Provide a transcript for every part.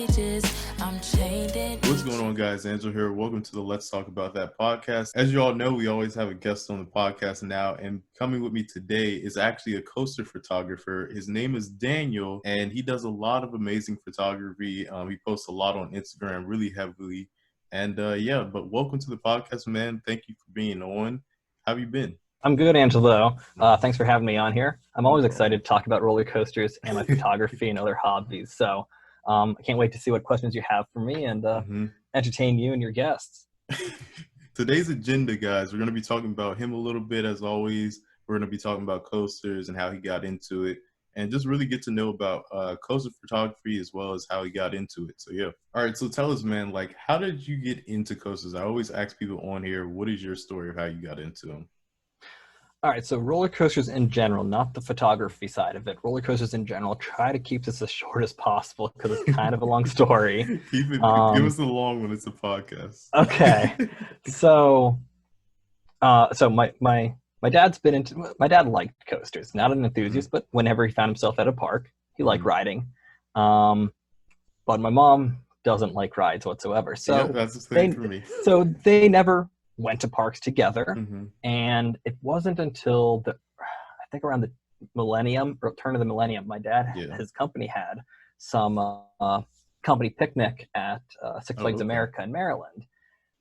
cages. I'm chained in. What's going on, guys? Angelo here. Welcome to the Let's Talk About That podcast. As you all know, we always have a guest on the podcast now, and coming with me today is actually a coaster photographer. His name is Daniel, and he does a lot of amazing photography. He posts a lot on Instagram, really heavily. And but welcome to the podcast, man. Thank you for being on. How have you been? I'm good, Angelo. Thanks for having me on here. I'm always excited to talk about roller coasters and my photography and other hobbies. So I can't wait to see what questions you have for me and entertain you and your guests. Today's agenda, guys, we're going to be talking about him a little bit, as always. We're going to be talking about coasters and how he got into it, and just really get to know about coaster photography as well as how he got into it. So, yeah. All right, so tell us, man, like, how did you get into coasters? I always ask people on here, what is your story of how you got into them? All right, so roller coasters in general, not the photography side of it. Roller coasters in general, try to keep this as short as possible because it's kind of a long story. Give us the long one. It's a podcast. Okay, so my dad's been into. My dad liked coasters, not an enthusiast, but whenever he found himself at a park, he liked riding. But my mom doesn't like rides whatsoever. So yeah, that's the thing for me. So they never went to parks together, and it wasn't until I think around the turn of the millennium, my dad, his company had some company picnic at Six Flags America in Maryland.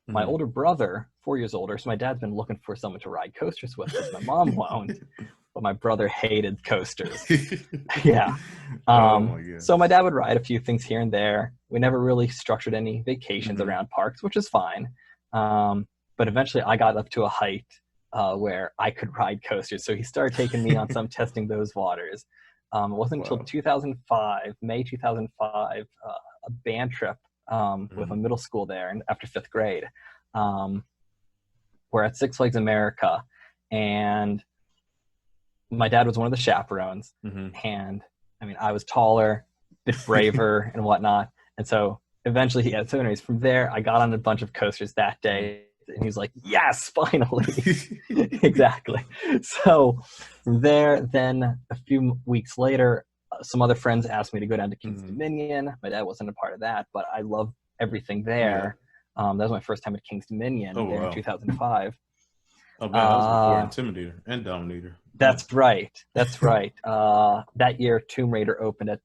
My older brother, 4 years older, so my dad's been looking for someone to ride coasters with, because my mom won't, but my brother hated coasters. So my dad would ride a few things here and there. We never really structured any vacations around parks, which is fine. But eventually I got up to a height where I could ride coasters. So he started taking me on some testing those waters. It wasn't until 2005, May 2005, a band trip with a middle school there and after fifth grade. We're at Six Flags America, and my dad was one of the chaperones. And I mean, I was taller, a bit braver and whatnot. And so eventually, so anyways, from there, I got on a bunch of coasters that day. And he was like, yes, finally. Exactly. So from there, then a few weeks later, some other friends asked me to go down to King's Dominion. My dad wasn't a part of that, but I love everything there. That was my first time at King's Dominion in 2005. Oh, man, that was before Intimidator and Dominator. That's right. That's right. That year, Tomb Raider opened at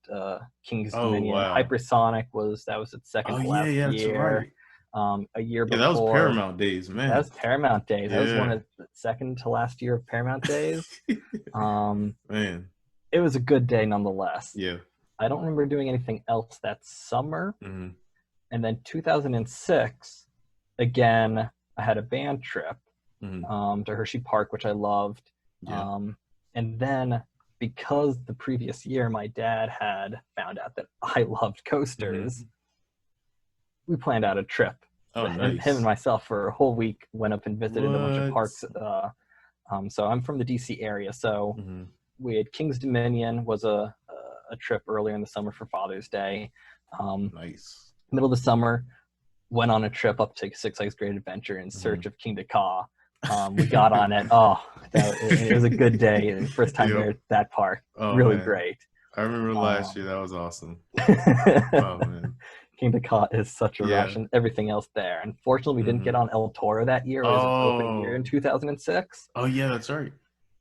King's Dominion. Wow. Hypersonic was its second to last year. That's right. A year before. That was Paramount days, man. That was Paramount days. That was one of the second to last year of Paramount days. Man. It was a good day nonetheless. Yeah. I don't remember doing anything else that summer. And then 2006, again, I had a band trip to Hershey Park, which I loved. And then because the previous year my dad had found out that I loved coasters, we planned out a trip. Nice. Him and myself for a whole week, went up and visited a bunch of parks. So I'm from the DC area. So we had King's Dominion was a trip earlier in the summer for Father's Day. Nice. Middle of the summer, went on a trip up to Six Flags Great Adventure in search of King Ka. We got on it. It was a good day. First time there at that park. Really great. I remember last year. That was awesome. Oh, man. King Ka is such a rush, and everything else there. Unfortunately, we didn't get on El Toro that year. It was opening year in 2006. Oh, yeah, that's right.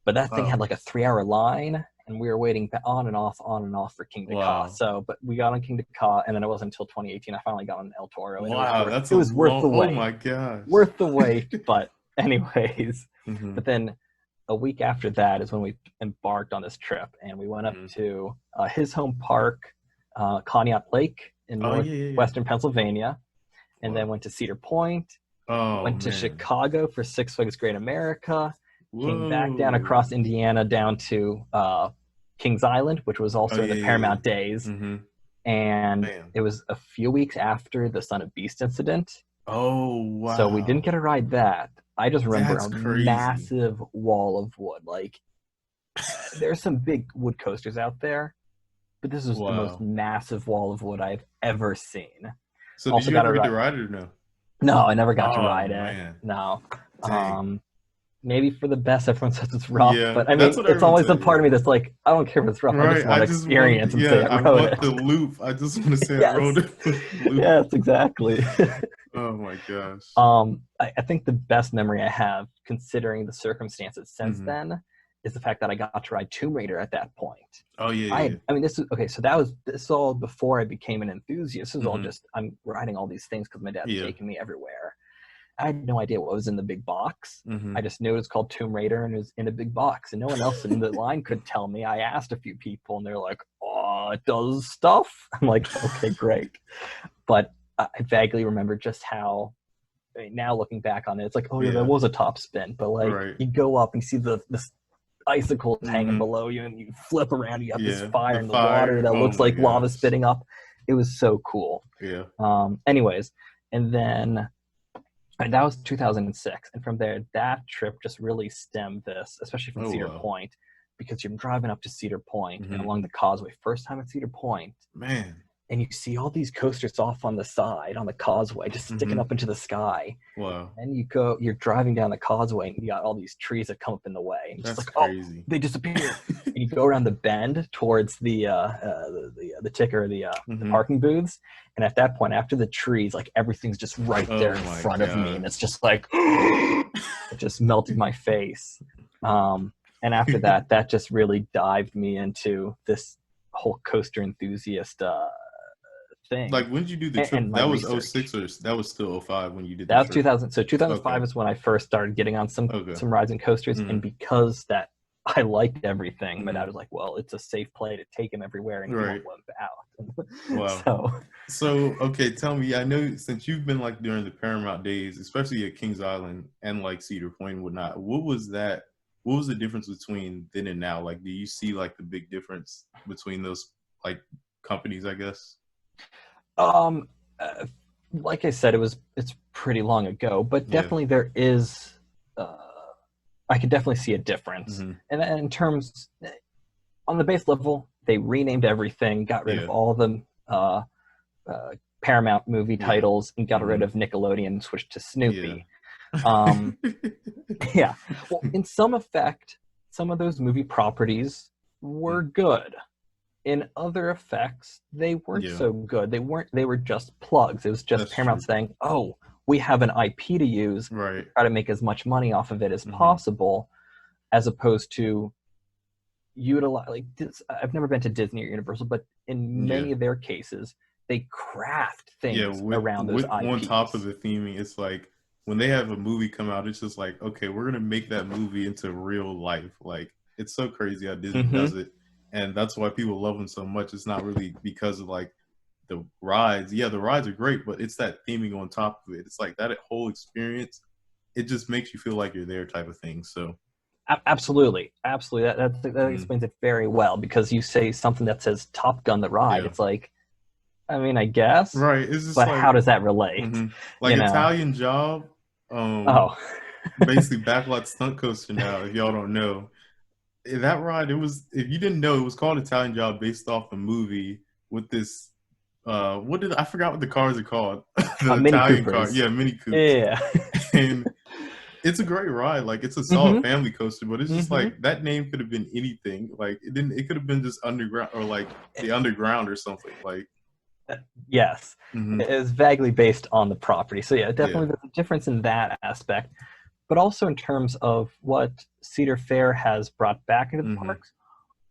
But that thing had like a 3-hour line, and we were waiting on and off for King Ka. So, but we got on King Ka, and then it wasn't until 2018 I finally got on El Toro. And it was worth the wait. Oh my gosh. Worth the wait, but anyways. But then a week after that is when we embarked on this trip, and we went up to his home park, Conneaut Lake in northwestern Pennsylvania, and then went to Cedar Point, went to Chicago for Six Flags Great America, came back down across Indiana down to Kings Island, which was also in the Paramount days. And it was a few weeks after the Son of Beast incident. Oh, wow. So we didn't get to ride that. I just remember massive wall of wood. Like, there's some big wood coasters out there, but this was the most massive wall of wood I've ever seen. So did you ever get to ride it or no? No, I never got to ride it. No. maybe for the best. Everyone says it's rough, Yeah, but I mean, that's what it's everyone always a says. part of me that's like, I don't care if it's rough. I just Right. want I to just want, experience and yeah, say I I wrote want it. the loop. I just want to say I Yes. wrote it with the loop. Yes, exactly. Oh my gosh. I think the best memory I have, considering the circumstances since Mhm. then, is the fact that I got to ride Tomb Raider at that point. Oh yeah. I mean, this is okay. So this is all before I became an enthusiast. This is all Mhm. just I'm riding all these things because my dad's Yeah. taking me everywhere. I had no idea what was in the big box. Mhm. I just knew it was called Tomb Raider and it was in a big box, and no one else in the line could tell me. I asked a few people, and they're like, "Oh, it does stuff." I'm like, "Okay, great," but I vaguely remember just how. I mean, now looking back on it, it's like, oh yeah, that Yeah. was a top spin. But like, Right. you go up and you see the icicles hanging Mhm. below you, and you flip around. You got this Yeah. fire The in the fire. water that Oh looks my like lava gosh. spitting up. It was so cool. Yeah. Anyways, and then and that was 2006, and from there, that trip just really stemmed this, especially from Oh Cedar wow. Point, because you're driving up to Cedar Point and Mhm. along the causeway. First time at Cedar Point, Man. and you see all these coasters off on the side on the causeway, just sticking Mhm. up into the sky. Wow. And you're driving down the causeway, and you got all these trees that come up in the way, and you're just That's like, oh, crazy. they disappear. And you go around the bend towards the ticker, the Mhm. parking booths, and at that point, after the trees, like everything's just right there Oh in my front of me, and gosh. it's just like it just melted my face. And after that, that just really dived me into this whole coaster enthusiast thing, Like when did you do the trip? and my That was research. 06 or that was still 05 when you did the That was trip? 2000. So 2005 Okay. is when I first started getting on some Okay. rides and coasters, and Mhm. because that I liked everything, my Mhm. dad was like, "Well, it's a safe play to take him everywhere, and he Right. won't limp out." Wow. So, So, okay, tell me, I know since you've been like during the Paramount days, especially at Kings Island and like Cedar Point and whatnot, what was that? What was the difference between then and now? Like, do you see like the big difference between those like companies, I guess? um, uh, like I said, it's pretty long ago, but Yeah. definitely there is. I could definitely see a difference, Hmm. and in terms on the base level, they renamed everything, got rid of Yeah. all the uh, Paramount movie Yeah. titles, and got rid Hmm. of Nickelodeon and switched to Yeah. Snoopy. Um, yeah. Well, in some effect, some of those movie properties were good. In other effects, they weren't Yeah. so good. They were just plugs. It was just That's Paramount true. saying, "Oh, we have an IP to use, Right. try to make as much money off of it as Hmm. possible," as opposed to utilize like I've never been to Disney or Universal, but in Yeah. many of their cases, they craft Yeah. things around those With on top of IPs. the theming, it's like when they have a movie come out, it's just like, okay, we're gonna make that movie into real life. Like it's so crazy how Disney Hmm. does it, and that's why people love them so much. It's not really because of like the rides. Yeah, the rides are great, but it's that theming on top of it. It's like that whole experience. It just makes you feel like you're there, type of thing. So, Absolutely, absolutely. That mm, explains it very well, because you say something that says Top Gun the ride. yeah, It's like, I mean, I guess, right. It's just but like, how does that relate? hmm like You know? Italian Job. Oh, Basically backlot stunt coaster now. If y'all don't know, that ride, it was, if you didn't know, it was called Italian Job based off a movie with this what did I forgot what the cars are called. The Mini Italian car, Coopers. yeah, Mini Coops. Yeah. And it's a great ride. Like it's a solid Mm-hmm. family coaster, but it's just Mm-hmm. like that name could have been anything. Like it could have been just underground or like the underground or something. Like Yes. mhm, It is vaguely based on the property. So yeah, yeah. definitely there's a difference in that aspect, but also in terms of what Cedar Fair has brought back into the Hmm. parks,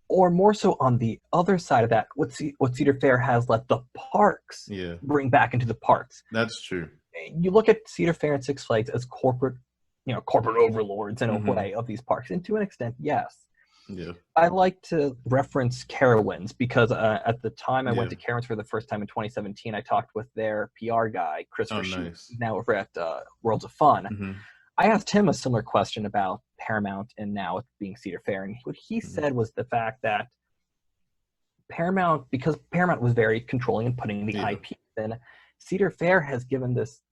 or more so on the other side of that, what Cedar Fair has let the parks Yeah. bring back into the parks. That's true. You look at Cedar Fair and Six Flags as corporate overlords in a Hmm. way of these parks, and to an extent, yes. Yeah. I like to reference Carowinds because at the time I went Yeah. to Carowinds for the first time in 2017, I talked with their PR guy, Chris Oh, Rashid, nice. now over at Worlds of Fun. Hmm. I asked him a similar question about Paramount and now it being Cedar Fair, and what he Hmm. said was the fact that Paramount, because Paramount was very controlling and putting the Yeah. IP in, Cedar Fair has given this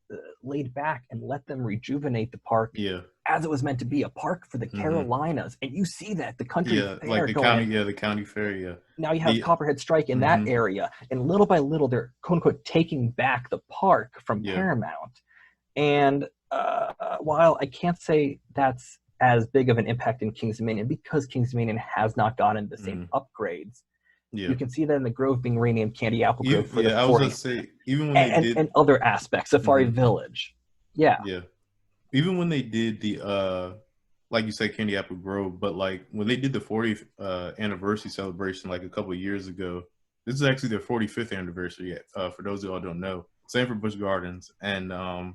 laid back and let them rejuvenate the park Yeah. as it was meant to be, a park for the Hmm. Carolinas. And you see that the country Yeah. Like fair the going county. in. Yeah, the county fair. Yeah. Now you have The. Copperhead Strike in that Hmm. area. And little by little, they're quote unquote taking back the park from Yeah. Paramount. And while I can't say that's as big of an impact in Kings Dominion because Kings Dominion has not gotten the same upgrades. Yeah. You can see that in the Grove being renamed Candy Apple Grove for the I was 40th. going to say, even when they did... And other aspects, Safari Village. Yeah. Yeah. Even when they did the, like you said, Candy Apple Grove, but like when they did the 40th anniversary celebration like a couple of years ago, this is actually their 45th anniversary, for those of y'all who don't know. Same for Busch Gardens. And I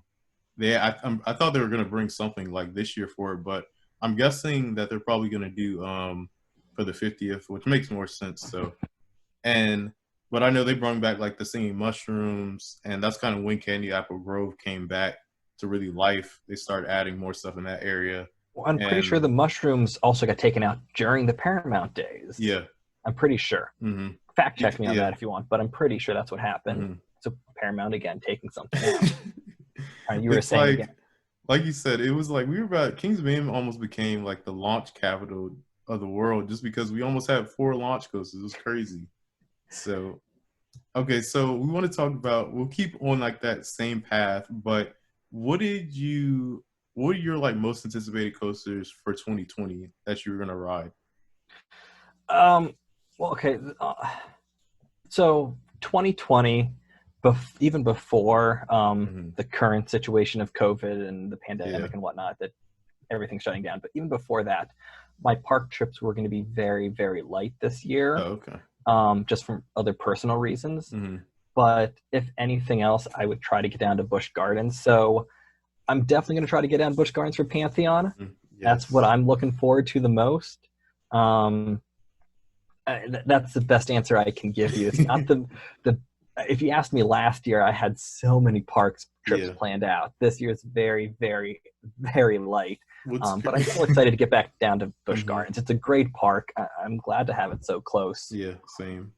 thought they were going to bring something like this year for it, but I'm guessing that they're probably going to do for the 50th, which makes more sense. So, but I know they brought back like the singing mushrooms, and that's kind of when Candy Apple Grove came back to really life. They started adding more stuff in that area. Well, I'm pretty sure the mushrooms also got taken out during the Paramount days. Yeah. I'm pretty sure. Fact check me on that if you want, but I'm pretty sure that's what happened. So Paramount again taking something out. You were saying like, again. Like you said, it was like Kings Dominion almost became like the launch capital of the world just because we almost had 4 launch coasters. It was crazy. So, okay, so we want to talk about, we'll keep on like that same path, but what are your like most anticipated coasters for 2020 that you were going to ride? Well, okay. So 2020, even before the current situation of COVID and the pandemic and whatnot, that everything's shutting down. But even before that, my park trips were going to be very, very light this year. Oh, okay. Just from other personal reasons. But if anything else, I would try to get down to Busch Gardens. So I'm definitely going to try to get down to Busch Gardens for Pantheon. Yes. That's what I'm looking forward to the most. That's the best answer I can give you. It's not the if you asked me last year, I had so many parks trips planned out. This year's very, very, very light. But I'm still excited to get back down to Busch Gardens. It's a great park. I'm glad to have it so close. Yeah, same.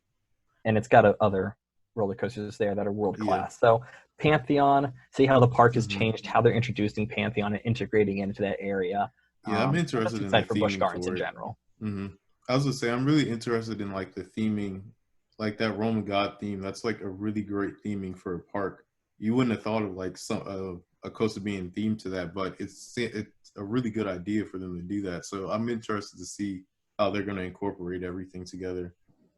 And it's got other roller coasters there that are world class. So Pantheon, see how the park has changed, how they're introducing Pantheon and integrating into that area. Yeah, I'm interested in the for Busch Gardens in general. I was gonna say I'm really interested in like the theming, like that Roman God theme. That's like a really great theming for a park. You wouldn't have thought of like a coaster being themed to that, but it's a really good idea for them to do that. So I'm interested to see how they're going to incorporate everything together,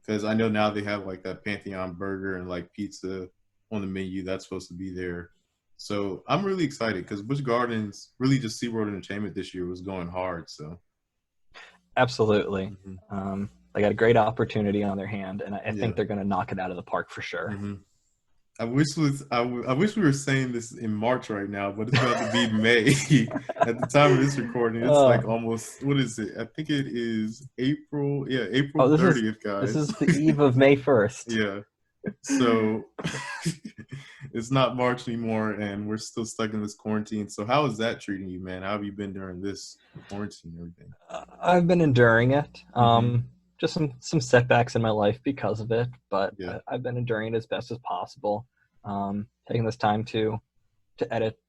because I know now they have like that Pantheon burger and like pizza on the menu that's supposed to be there. So I'm really excited because Busch Gardens, really just SeaWorld Entertainment this year was going hard. So absolutely. They got a great opportunity on their hand, and I think they're going to knock it out of the park for sure. I wish we were saying this in March right now, but it's about to be May at the time of this recording. It's like almost, what is it? I think it is April. Yeah, April 30th, guys. This is the eve of May 1st. Yeah. So it's not March anymore, and we're still stuck in this quarantine. So how is that treating you, man? How have you been during this quarantine and everything? I've been enduring it. Just some setbacks in my life because of it, but I've been enduring it as best as possible. Taking this time to edit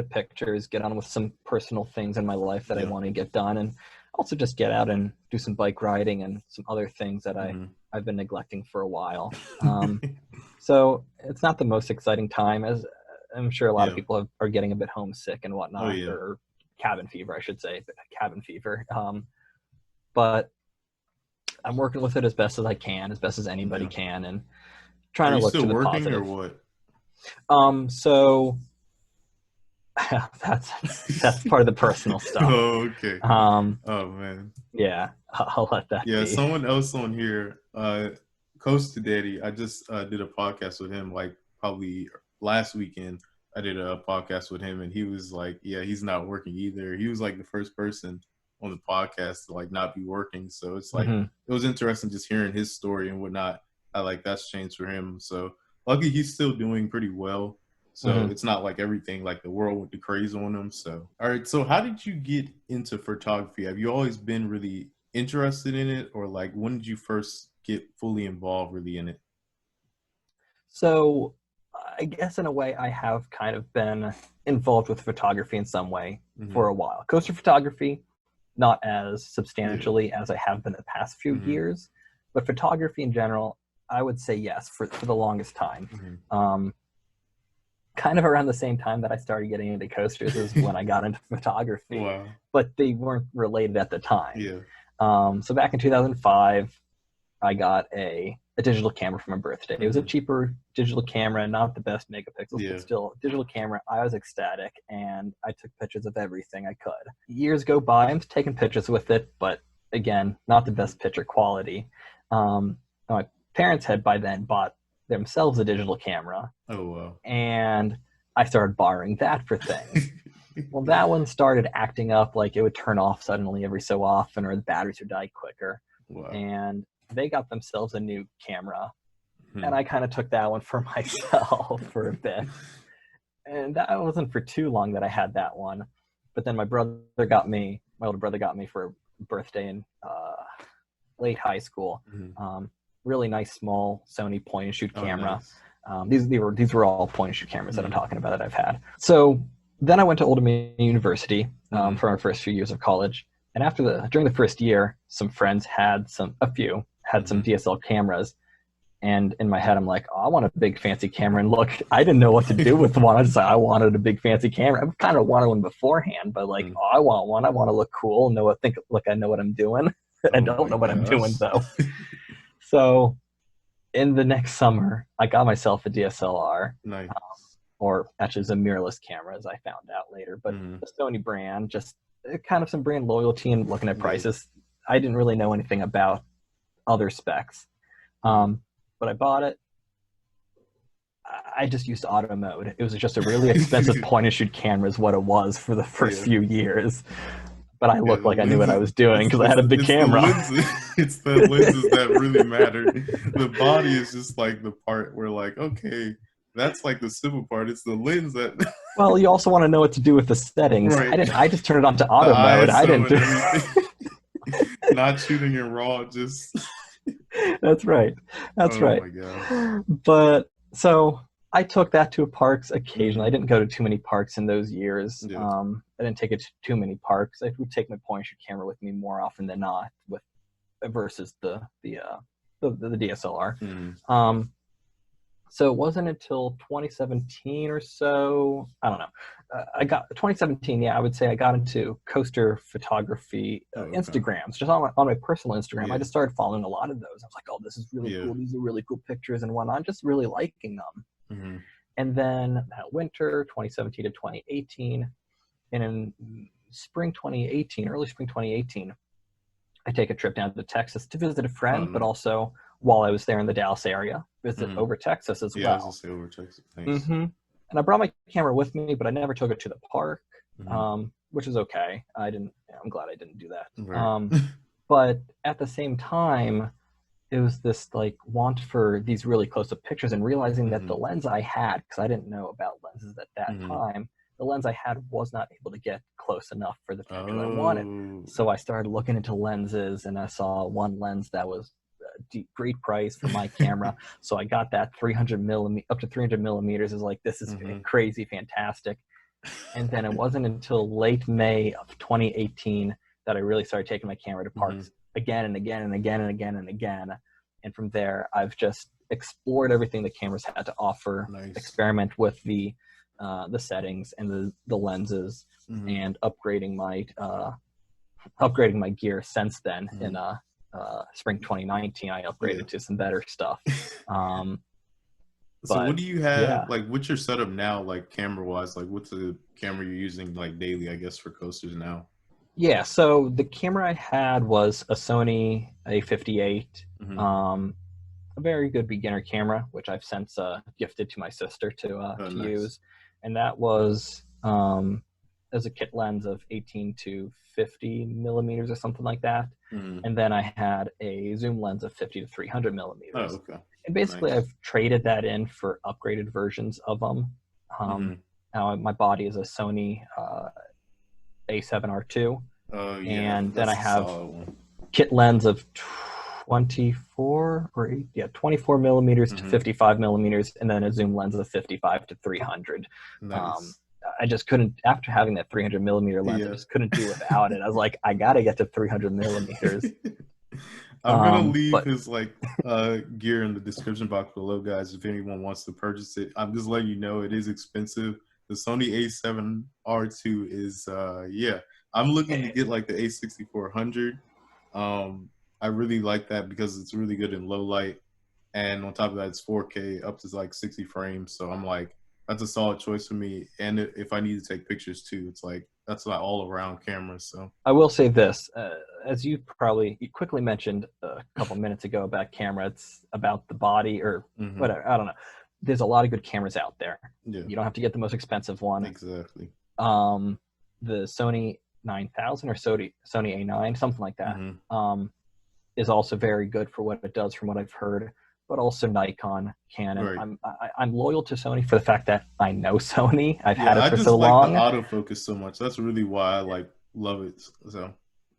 pictures, get on with some personal things in my life that I want to get done, and also just get out and do some bike riding and some other things that I've been neglecting for a while. So it's not the most exciting time, as I'm sure a lot of people are getting a bit homesick and whatnot, or cabin fever, I should say, cabin fever. But I'm working with it as best as I can, as best as anybody can, and trying to look to the positive. Are you still working or what? So that's part of the personal stuff. Oh, okay. Oh man. Yeah, I'll let that be. Yeah, someone else on here, Coast to Daddy. I just did a podcast with him like probably last weekend. I did a podcast with him, and he was like, "Yeah, he's not working either." He was like the first person on the podcast to like not be working. So it's like it was interesting just hearing his story and whatnot. I like that's changed for him. So luckily he's still doing pretty well. So it's not like everything like the world went to crazy on him. So all right. So how did you get into photography? Have you always been really interested in it, or like when did you first get fully involved really in it? So I guess in a way I have kind of been involved with photography in some way for a while. Coaster photography, not as substantially as I have been the past few years, but photography in general, I would say yes for the longest time. kind of around the same time that I started getting into coasters is when I got into photography. Wow. But they weren't related at the time. Yeah. So back in 2005, I got a digital camera for my birthday. It was a cheaper digital camera, not the best megapixels, but still digital camera. I was ecstatic, and I took pictures of everything I could. Years go by, I'm taking pictures with it, but again, not the best picture quality. My parents had by then bought themselves a digital camera. Oh, wow. And I started borrowing that for things. Well, that one started acting up, like it would turn off suddenly every so often, or the batteries would die quicker. Wow. And they got themselves a new camera, and I kind of took that one for myself for a bit. And that wasn't for too long that I had that one. But then my older brother got me for a birthday in late high school. Really nice small Sony point and shoot camera. Nice. These were all point and shoot cameras that I'm talking about that I've had. So then I went to Old Dominion University for our first few years of college. And during the first year, some friends had some DSL cameras. And in my head, I'm like, oh, I want a big fancy camera. And look, I didn't know what to do with one. I just I wanted a big fancy camera. I kind of wanted one beforehand, but like, oh, I want one. I want to look cool. I know what I'm doing. I don't know what I'm doing though. So in the next summer, I got myself a DSLR. Nice. Or actually, it's a mirrorless camera, as I found out later. But the Sony brand, just kind of some brand loyalty and looking at prices. I didn't really know anything about other specs. But I bought it. I just used auto mode. It was just a really expensive point and shoot camera is what it was for the first few years. But I looked like I knew what I was doing because I had a big camera. It's the lenses that really matter. The body is just like the part where like, okay, that's like the simple part. It's the lens that... Well, you also want to know what to do with the settings. Right. I just turned it on to auto mode. I didn't do... Not shooting in RAW, just... That's right. That's right. Oh my God. But so I took that to parks occasionally. I didn't go to too many parks in those years. Yeah. I didn't take it to too many parks. I would take my point and shoot camera with me more often than not, versus the DSLR. So it wasn't until 2017 or so. I don't know. I got 2017. Yeah, I would say I got into coaster photography Instagrams, just on my personal Instagram. Yeah. I just started following a lot of those. I was like, oh, this is really cool. These are really cool pictures and whatnot. I'm just really liking them. And then that winter, 2017 to 2018, and in spring 2018, early spring 2018, I take a trip down to Texas to visit a friend, but also while I was there in the Dallas area, visit over Texas as well. Yeah, I was gonna say over Texas. Thanks. And I brought my camera with me, but I never took it to the park, which is okay. I'm glad I didn't do that. Right. But at the same time, it was this like want for these really close-up pictures and realizing that the lens I had, because I didn't know about lenses at that time, the lens I had was not able to get close enough for the picture I wanted. So I started looking into lenses, and I saw one lens that was great price for my camera. So I got that 300 millimeter, up to 300 millimeters. Is like, this is crazy, fantastic. And then it wasn't until late May of 2018 that I really started taking my camera to parks again and again and again and again and again. And from there, I've just explored everything the cameras had to offer, experiment with the settings and the lenses, and upgrading my gear since then. In spring 2019, I upgraded to some better stuff. So what do you have, like, what's your setup now, like, camera-wise? Like, what's the camera you're using, like, daily, I guess, for coasters now? Yeah, so the camera I had was a Sony A58, a very good beginner camera, which I've since gifted to my sister to use. And that was as a kit lens of 18 to 50 millimeters or something like that. And then I had a zoom lens of 50 to 300 millimeters. Oh, okay. And basically I've traded that in for upgraded versions of them. Now my body is a Sony A7R2. And then I have kit lens of 24 millimeters to 55 millimeters, and then a zoom lens of 55 to 300. I just couldn't, after having that 300 millimeter lens, I just couldn't do without it. I was like, I gotta get to 300 millimeters. I'm gonna leave But his gear in the description box below, guys. If anyone wants to purchase it, I'm just letting you know it is expensive. The Sony A7R2 is I'm looking to get like the A6400. I really like that because it's really good in low light, and on top of that, it's 4K up to like 60 frames. So I'm like, that's a solid choice for me. And if I need to take pictures too, it's like that's like all around camera. So I will say this, as you quickly mentioned a couple minutes ago about camera, it's about the body or whatever. I don't know. There's a lot of good cameras out there. Yeah, you don't have to get the most expensive one. exactly. The Sony 9000 or Sony A9, something like that, is also very good for what it does, from what I've heard. But also Nikon, Canon. Right. I'm loyal to Sony for the fact that I know Sony. I've had it for so long. long. I just like the autofocus so much. That's really why I love it. So,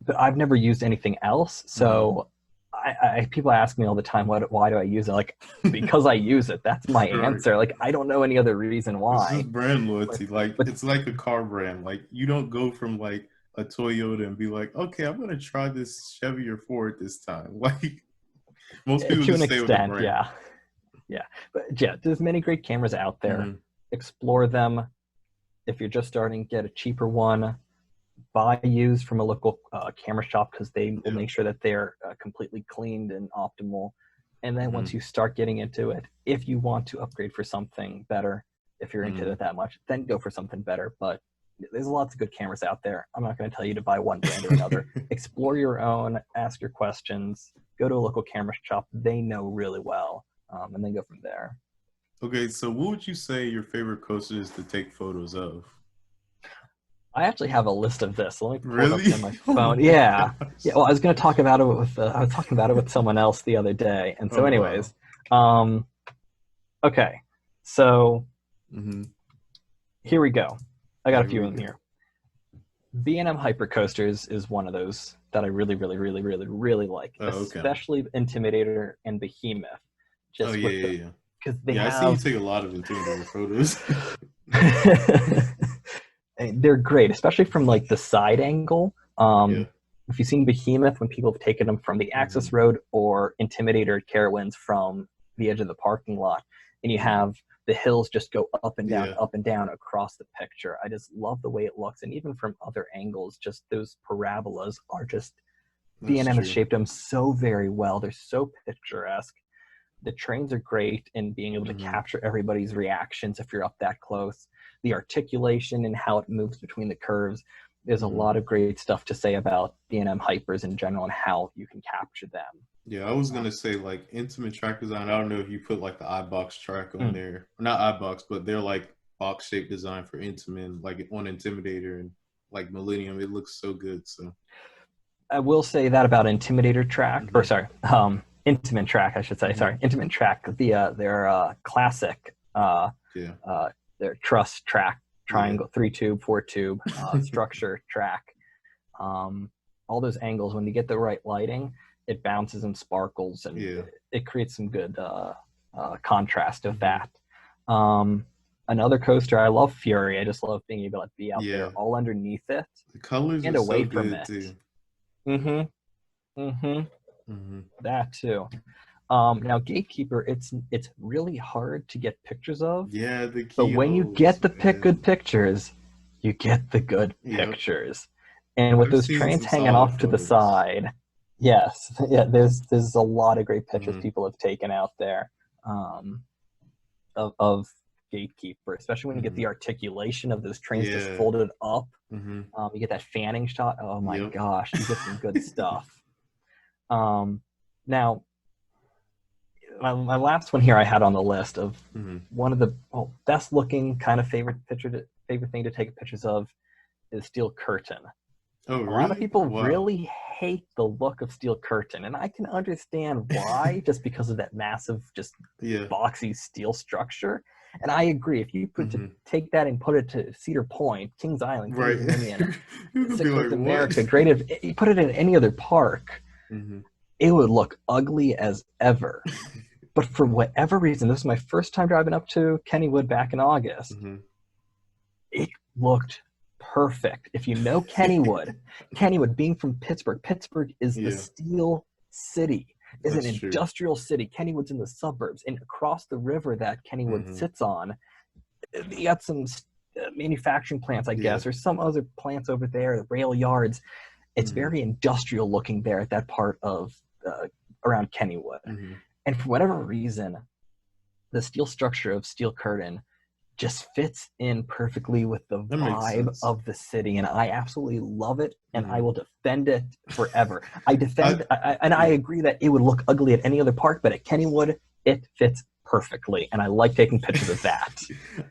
but I've never used anything else. So, people ask me all the time, why do I use it? Like, because I use it. That's my answer. Like, I don't know any other reason why. It's just brand loyalty. It's like a car brand. Like, you don't go from like a Toyota and be like, okay, I'm gonna try this Chevy or Ford this time. Like, most people to just an stay with the extent, brand. yeah. But yeah, there's many great cameras out there. Explore them. If you're just starting, get a cheaper one. Buy used from a local camera shop, because they will make sure that they're completely cleaned and optimal. And then once you start getting into it, if you want to upgrade for something better, if you're into it that much, then go for something better. But there's lots of good cameras out there. I'm not going to tell you to buy one brand or another. Explore your own, ask your questions, go to a local camera shop. They know really well, and then go from there. Okay, so what would you say your favorite coaster is to take photos of? I actually have a list of this. Let me pull Really? it up on my phone. Yeah. Well, I was going to talk about it with. I was talking about it with someone else the other day, and so, anyways, okay. So here we go. I got a few in here. B&M Hypercoasters is one of those that I really, really, really, really, really like, especially Intimidator and Behemoth. Just because they have. I see you take a lot of Intimidator photos. They're great, especially from like the side angle. If you've seen Behemoth, when people have taken them from the access road, or Intimidator Carowinds from the edge of the parking lot, and you have the hills just go up and down across the picture. I just love the way it looks. And even from other angles, just those parabolas are just, B&M has shaped them so very well. They're so picturesque. The trains are great in being able to capture everybody's reactions if you're up that close. The articulation and how it moves between the curves. There's a lot of great stuff to say about B&M Hypers in general and how you can capture them. Yeah, I was going to say, like, Intimate track design, I don't know if you put, like, the iBox track on there. Not iBox, but they're, like, box-shaped design for Intimate, like, on Intimidator and, like, Millennium. It looks so good, so. I will say that about Intimidator track, or sorry, Intimate track, I should say. Sorry, Intimate track, their classic, their truss track, triangle, 3-tube, 4-tube, structure track. All those angles, when you get the right lighting, it bounces and sparkles, and it creates some good contrast of that. Another coaster, I love Fury. I just love being able to be out there all underneath it. The colors and are away so from good, it. too. That too. Now Gatekeeper, it's really hard to get pictures of. Yeah, but when you get the good pictures, you get the good pictures. And with those trains hanging off to the side, there's a lot of great pictures people have taken out there of Gatekeeper, especially when you get the articulation of those trains just folded up. You get that fanning shot. Oh my gosh, you get some good stuff. Now, my last one here I had on the list of one of the best looking kind of favorite thing to take pictures of is Steel Curtain. Oh, really? A lot of people really hate the look of Steel Curtain, and I can understand why, just because of that massive, just boxy steel structure. And I agree. If you put to take that and put it to Cedar Point, Kings Island, Kings Dominion, North America, great. If you put it in any other park, it would look ugly as ever. But for whatever reason, this is my first time driving up to Kennywood back in August. It looked perfect. If you know Kennywood, being from Pittsburgh is the steel city. Is an That's true. industrial city. Kennywood's in the suburbs, and across the river that Kennywood sits on, you got some manufacturing plants, I guess, or some other plants over there, the rail yards. It's very industrial looking there at that part of around Kennywood. And for whatever reason, the steel structure of Steel Curtain just fits in perfectly with the vibe of the city, and I absolutely love it, and I will defend it forever. I agree that it would look ugly at any other park, but at Kennywood, it fits perfectly, and I like taking pictures of that.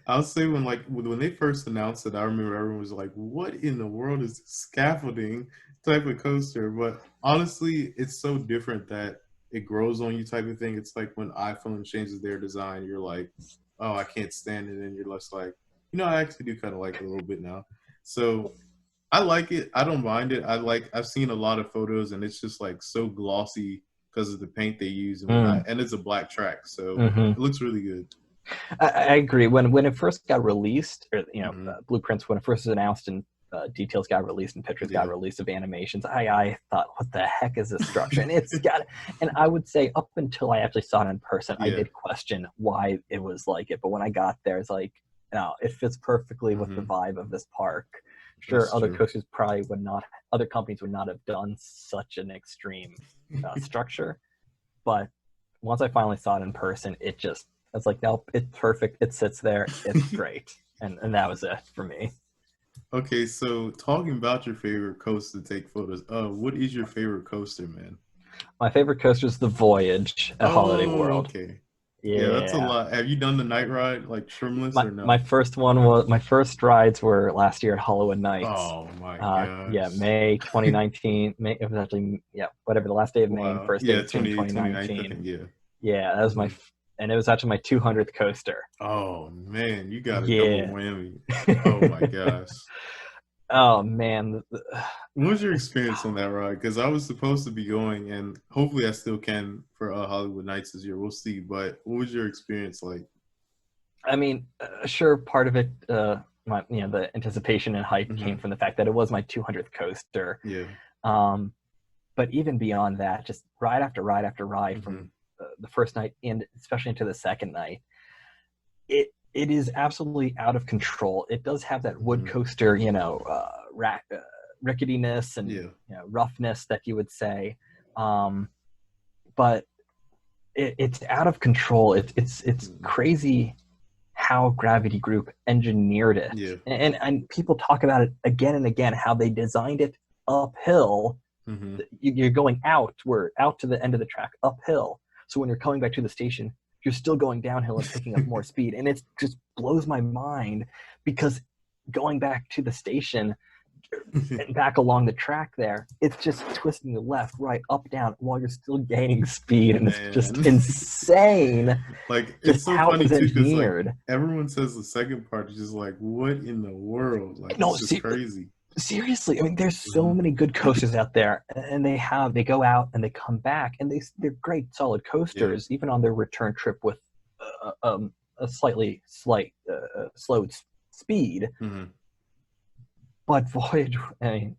I'll say when they first announced it, I remember everyone was like, "What in the world is this scaffolding type of coaster?" But honestly, it's so different that it grows on you type of thing. It's like when iPhone changes their design, you're like, "Oh, I can't stand it," and you're just like, I actually do kind of like it a little bit now. So I like it. I don't mind it. I've seen a lot of photos, and it's just like so glossy because of the paint they use and whatnot. And it's a black track, so it looks really good. I agree. When it first got released, or blueprints, when it first was announced and details got released and pictures got released of animations, I thought, what the heck is this structure? And it's got, and I would say up until I actually saw it in person, I did question why it was like it. But when I got there, it's like, no, it fits perfectly with the vibe of this park. Sure, That's other true. coasters probably would not, other companies would not have done such an extreme structure. But once I finally saw it in person, it's like, nope, it's perfect. It sits there. It's great. And that was it for me. Okay, so talking about your favorite coaster to take photos, what is your favorite coaster, man? My favorite coaster is the Voyage at Holiday World. Okay. Yeah, that's a lot. Have you done the night ride, like Trimless, or no? My first rides were last year at Hollywood Nights. Oh my gosh. Yeah, May 2019. It was actually, whatever, the last day of May, first day of June 2019. Yeah, that was and it was actually my 200th coaster. Oh man, you got a double whammy. Oh my gosh. Oh man. What was your experience on that ride? Because I was supposed to be going, and hopefully I still can for Hollywood Nights this year. We'll see. But what was your experience like? I mean, sure, part of it, the anticipation and hype came from the fact that it was my 200th coaster. Yeah. But even beyond that, just ride after ride after ride from the first night and especially into the second night, it is absolutely out of control. It does have that wood coaster, ricketiness and roughness that you would say, but it's out of control. It's crazy how Gravity Group engineered it, and people talk about it again and again, how they designed it uphill. You're going out to the end of the track uphill. So when you're coming back to the station, you're still going downhill and picking up more speed. And it just blows my mind, because going back to the station and back along the track there, it's just twisting the left, right, up, down while you're still gaining speed. And it's just insane. Like, it's so funny too, because like, everyone says the second part is just like, what in the world? Like, it's just crazy. Seriously, I mean, there's so many good coasters out there, and they go out and they come back, and they're great, solid coasters, even on their return trip with a slight slowed speed. But Voyage, I mean,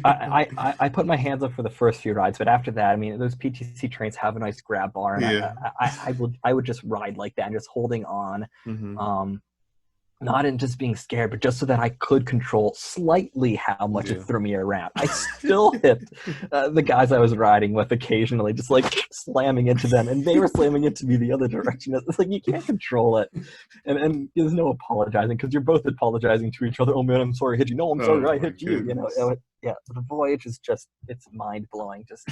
I put my hands up for the first few rides, but after that, I mean, those PTC trains have a nice grab bar, and I would just ride like that, and just holding on. Not in just being scared, but just so that I could control slightly how much it threw me around. I still hit the guys I was riding with occasionally, just like slamming into them, and they were slamming into me the other direction. It's like, you can't control it. And there's no apologizing, because you're both apologizing to each other. Oh man, I'm sorry I hit you. No, I'm sorry I hit you. The Voyage is just, it's mind-blowing, just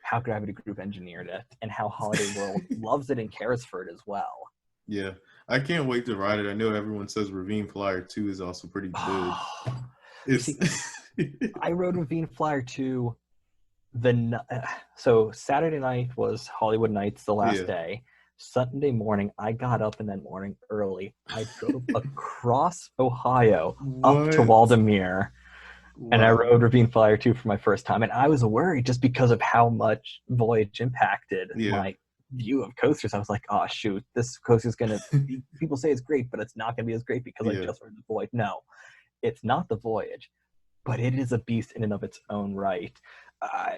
how Gravity Group engineered it, and how Holiday World loves it and cares for it as well. Yeah, I can't wait to ride it. I know everyone says Ravine Flyer 2 is also pretty good. I rode Ravine Flyer 2 so Saturday night was Hollywood Nights, the last day. Sunday morning, I got up in that morning early. I drove across Ohio up to Waldameer, and I rode Ravine Flyer 2 for my first time. And I was worried just because of how much Voyage impacted my view of coasters. I was like, oh shoot, this coaster's gonna people say it's great, but it's not gonna be as great because I just rode the Voyage. No, it's not the Voyage, but it is a beast in and of its own right.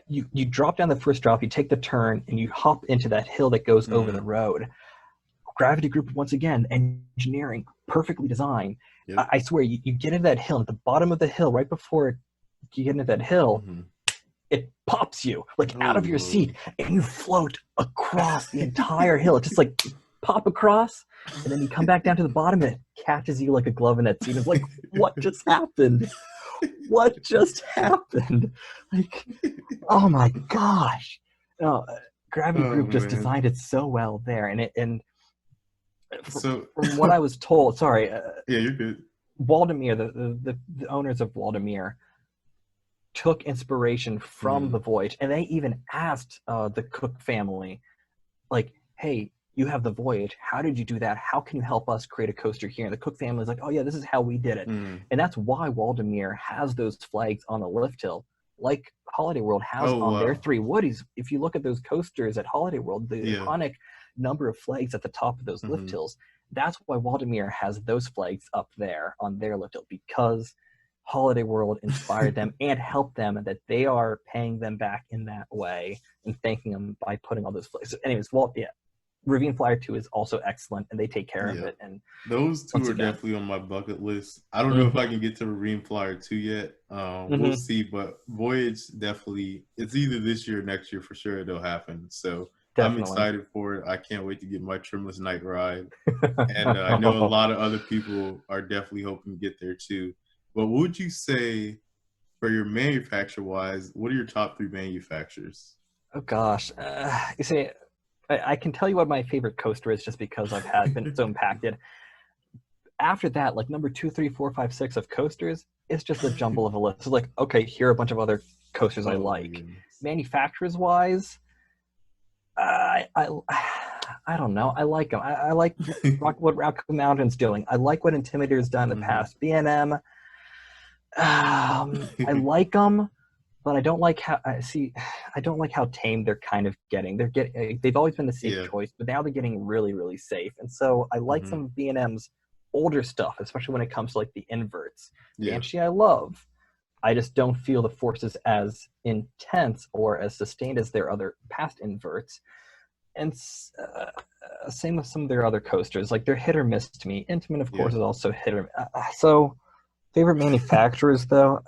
you drop down the first drop, you take the turn, and you hop into that hill that goes over the road. Gravity group, once again, engineering, perfectly designed. Yep. I swear, you get into that hill, at the bottom of the hill, right before you get into that hill, it pops you like out of your seat, and you float across the entire hill. It just like pop across, and then you come back down to the bottom, and it catches you like a glove in that seat. It's like, what just happened? What just happened? Like, oh my gosh! No, Gravity Group just designed it so well there, and from what I was told, sorry. Yeah, you're good. Waldemir, the owners of Waldemir, took inspiration from the Voyage, and they even asked the Cook family, like, hey, you have the Voyage, how did you do that? How can you help us create a coaster here? And the Cook family is like, oh yeah, this is how we did it. And that's why Waldemir has those flags on the lift hill, like Holiday World has on their 3 Woodies. If you look at those coasters at Holiday World, the iconic number of flags at the top of those lift hills, that's why Waldemir has those flags up there on their lift hill, because Holiday World inspired them and helped them, and that they are paying them back in that way and thanking them by putting all those flags. So anyways, Ravine Flyer 2 is also excellent, and they take care of it. And those two are definitely on my bucket list. I don't know if I can get to Ravine Flyer 2 yet. We'll see, but Voyage definitely, it's either this year or next year for sure it'll happen. So definitely. I'm excited for it. I can't wait to get my Trimless Night Ride. And I know a lot of other people are definitely hoping to get there too. But what would you say for your manufacturer-wise, what are your top 3 manufacturers? Oh gosh. You see, I can tell you what my favorite coaster is just because I've been so impacted. After that, like number 2, 3, 4, 5, 6 of coasters, it's just a jumble of a list. It's like, okay, here are a bunch of other coasters I like. Manufacturers-wise, I don't know. I like them. I like what Rock Mountain's doing. I like what Intimidator's done in the past. B&M, I like them, but I don't like how I don't like how tame they're kind of getting. They've always been the safe choice, but now they're getting really, really safe. And so I like some of B&M's older stuff, especially when it comes to like the inverts. Banshee I love. I just don't feel the forces as intense or as sustained as their other past inverts. And same with some of their other coasters. Like, they're hit or miss to me. Intamin, of course, is also hit or miss. So, favorite manufacturers, though,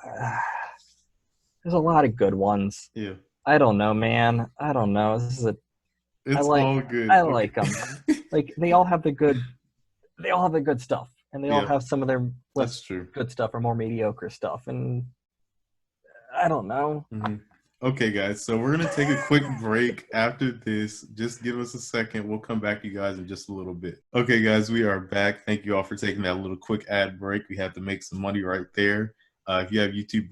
there's a lot of good ones. Yeah. I don't know, man. I don't know. All good. I like them. Like, they all have the good stuff. And they all have some of their less good stuff or more mediocre stuff. And I don't know. Okay, guys, so we're going to take a quick break after this. Just give us a second. We'll come back to you guys in just a little bit. Okay, guys, we are back. Thank you all for taking that little quick ad break. We have to make some money right there. If you have YouTube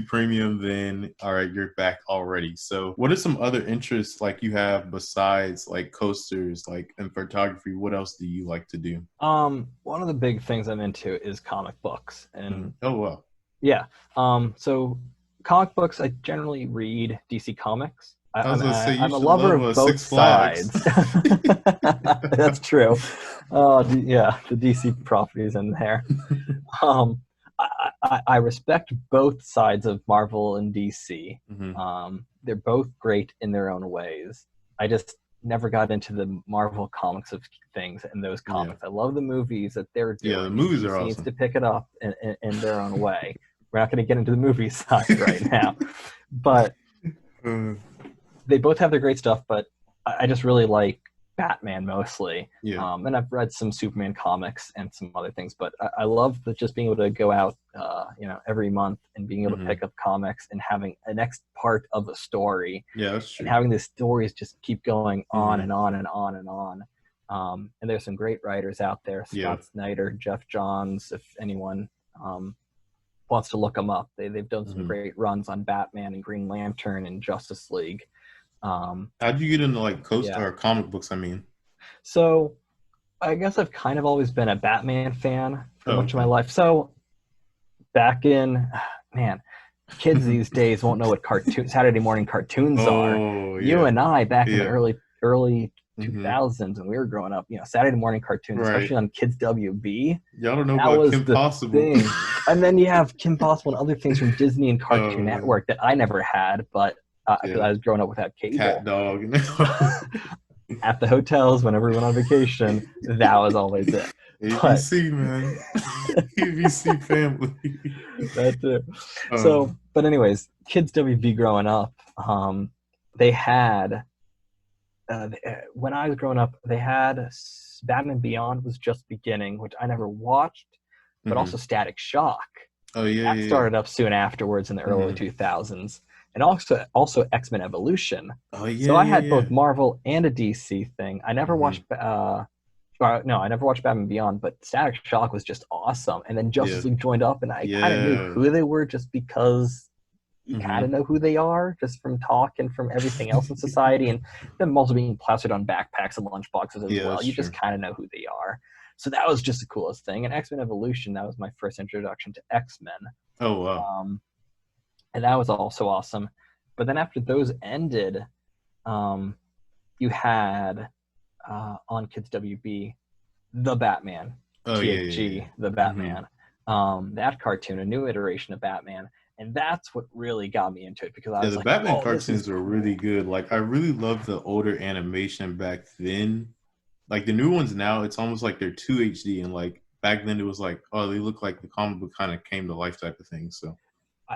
Premium, then all right, you're back already. So what are some other interests like you have besides like coasters, like in photography? What else do you like to do? One of the big things I'm into is comic books. And oh wow. Yeah. So comic books, I generally read DC Comics. I'm a lover of both sides. That's true. The DC properties in there. I respect both sides of Marvel and DC. They're both great in their own ways. I just never got into the Marvel comics of things and those comics. I love the movies that they're doing. Yeah, the movies are awesome. Needs to pick it up in their own way. We're not going to get into the movie side right now, but they both have their great stuff. But I just really like Batman mostly. And I've read some Superman comics and some other things, but I love just being able to go out, every month and being able to pick up comics and having a next part of a story. Yeah, that's true. And having the stories just keep going on and on and on and on. And there's some great writers out there, Scott Snyder, Jeff Johns, if anyone wants to look them up. They've done some great runs on Batman and Green Lantern and Justice League. How'd you get into like or comic books? I mean, so I guess I've kind of always been a Batman fan for much of my life. So back in, kids these days won't know what Saturday morning cartoons are. You and I back in the early Mm-hmm. 2000s when we were growing up, Saturday morning cartoons, especially on Kids WB. Y'all don't know that about was Kim the Possible. thing. And then you have Kim Possible and other things from Disney and Cartoon man. Network that I never had, but because I was growing up without cable. Cat Dog. At the hotels, whenever we went on vacation, that was always it. ABC, man. ABC family. That's it. So, but anyways, Kids WB growing up, they had, when I was growing up, they had Batman Beyond was just beginning, which I never watched, but also Static Shock. Oh, yeah. That started up soon afterwards in the early 2000s. And also X-Men Evolution. Oh, yeah. So I had both Marvel and a DC thing. I never watched I never watched Batman Beyond, but Static Shock was just awesome. And then Justice League joined up, and I kind of knew who they were just because you kind of know who they are just from talk and from everything else in society, and them also being plastered on backpacks and lunchboxes as well. You just kind of know who they are. So that was just the coolest thing. And X-Men Evolution, that was my first introduction to X-Men. Oh, wow. And that was also awesome. But then after those ended, you had on Kids WB, The Batman, THG, The Batman. That cartoon, a new iteration of Batman. And that's what really got me into it, because I was the Batman cartoons are really good. Like, I really love the older animation back then. Like, the new ones now, it's almost like they're too HD. And, like, back then it was like, oh, they look like the comic book kind of came to life type of thing. So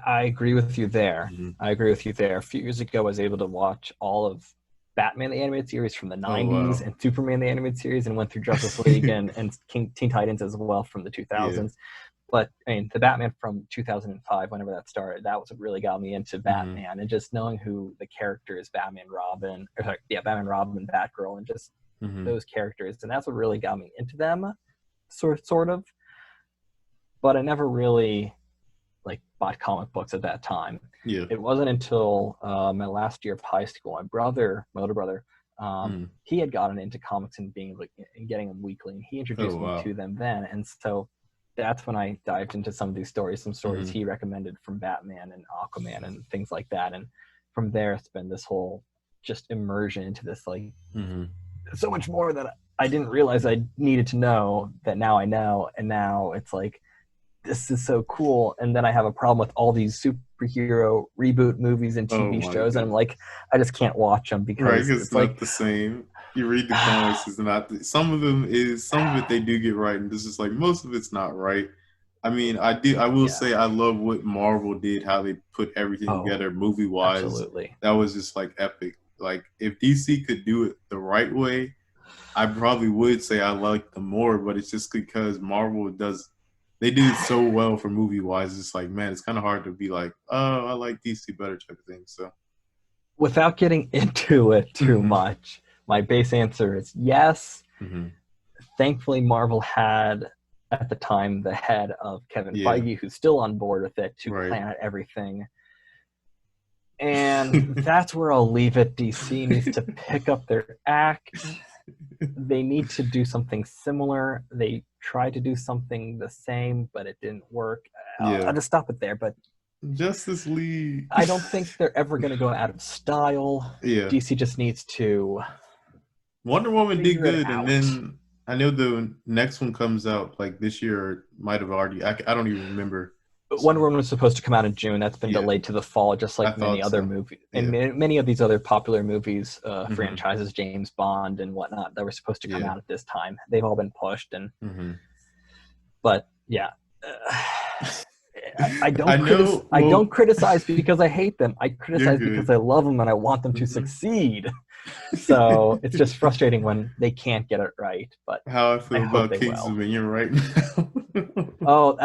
I agree with you there. I agree with you there. A few years ago, I was able to watch all of Batman the Animated Series from the 90s and Superman the Animated Series, and went through Justice League and Teen Titans as well from the 2000s. Yeah. But, I mean, the Batman from 2005, whenever that started, that was what really got me into Batman. And just knowing who the character is, Batman, Robin, Batgirl, and just those characters. And that's what really got me into them, sort of. But I never really bought comic books at that time. Yeah. It wasn't until my last year of high school, my older brother, he had gotten into comics and getting them weekly, and he introduced me to them then. And so that's when I dived into some of these stories, he recommended from Batman and Aquaman and things like that. And from there, it's been this whole just immersion into this, so much more that I didn't realize I needed to know, that now I know. And now it's like, this is so cool. And then I have a problem with all these superhero reboot movies and TV shows. God. And I'm like, I just can't watch them because it's not the same. You read the comics, it's not. Some of it they do get right, and this is like most of it's not right. I mean, I will say I love what Marvel did, how they put everything together movie wise. Absolutely. That was just epic. Like, if DC could do it the right way, I probably would say I like them more. But it's just because Marvel they do it so well for movie wise. It's like, man, it's kind of hard to be like, oh, I like DC better type of thing. So, without getting into it too much, my base answer is yes. Thankfully, Marvel had at the time the head of Kevin Feige, who's still on board with it, to plan out everything. And that's where I'll leave it. DC needs to pick up their act. They need to do something similar. They tried to do something the same, but it didn't work. I'll just stop it there. But Justice League, I don't think they're ever going to go out of style. DC just needs to. Wonder Woman did good, and then I know the next one comes out this year, or might have already. I don't even remember. Wonder Woman was supposed to come out in June. That's been delayed to the fall, just like many other movies. And many of these other popular movies, franchises, James Bond and whatnot, that were supposed to come out at this time. They've all been pushed. And But, I don't criticize because I hate them. I criticize because I love them and I want them to succeed. So it's just frustrating when they can't get it right. But how I feel about King's Dominion right now.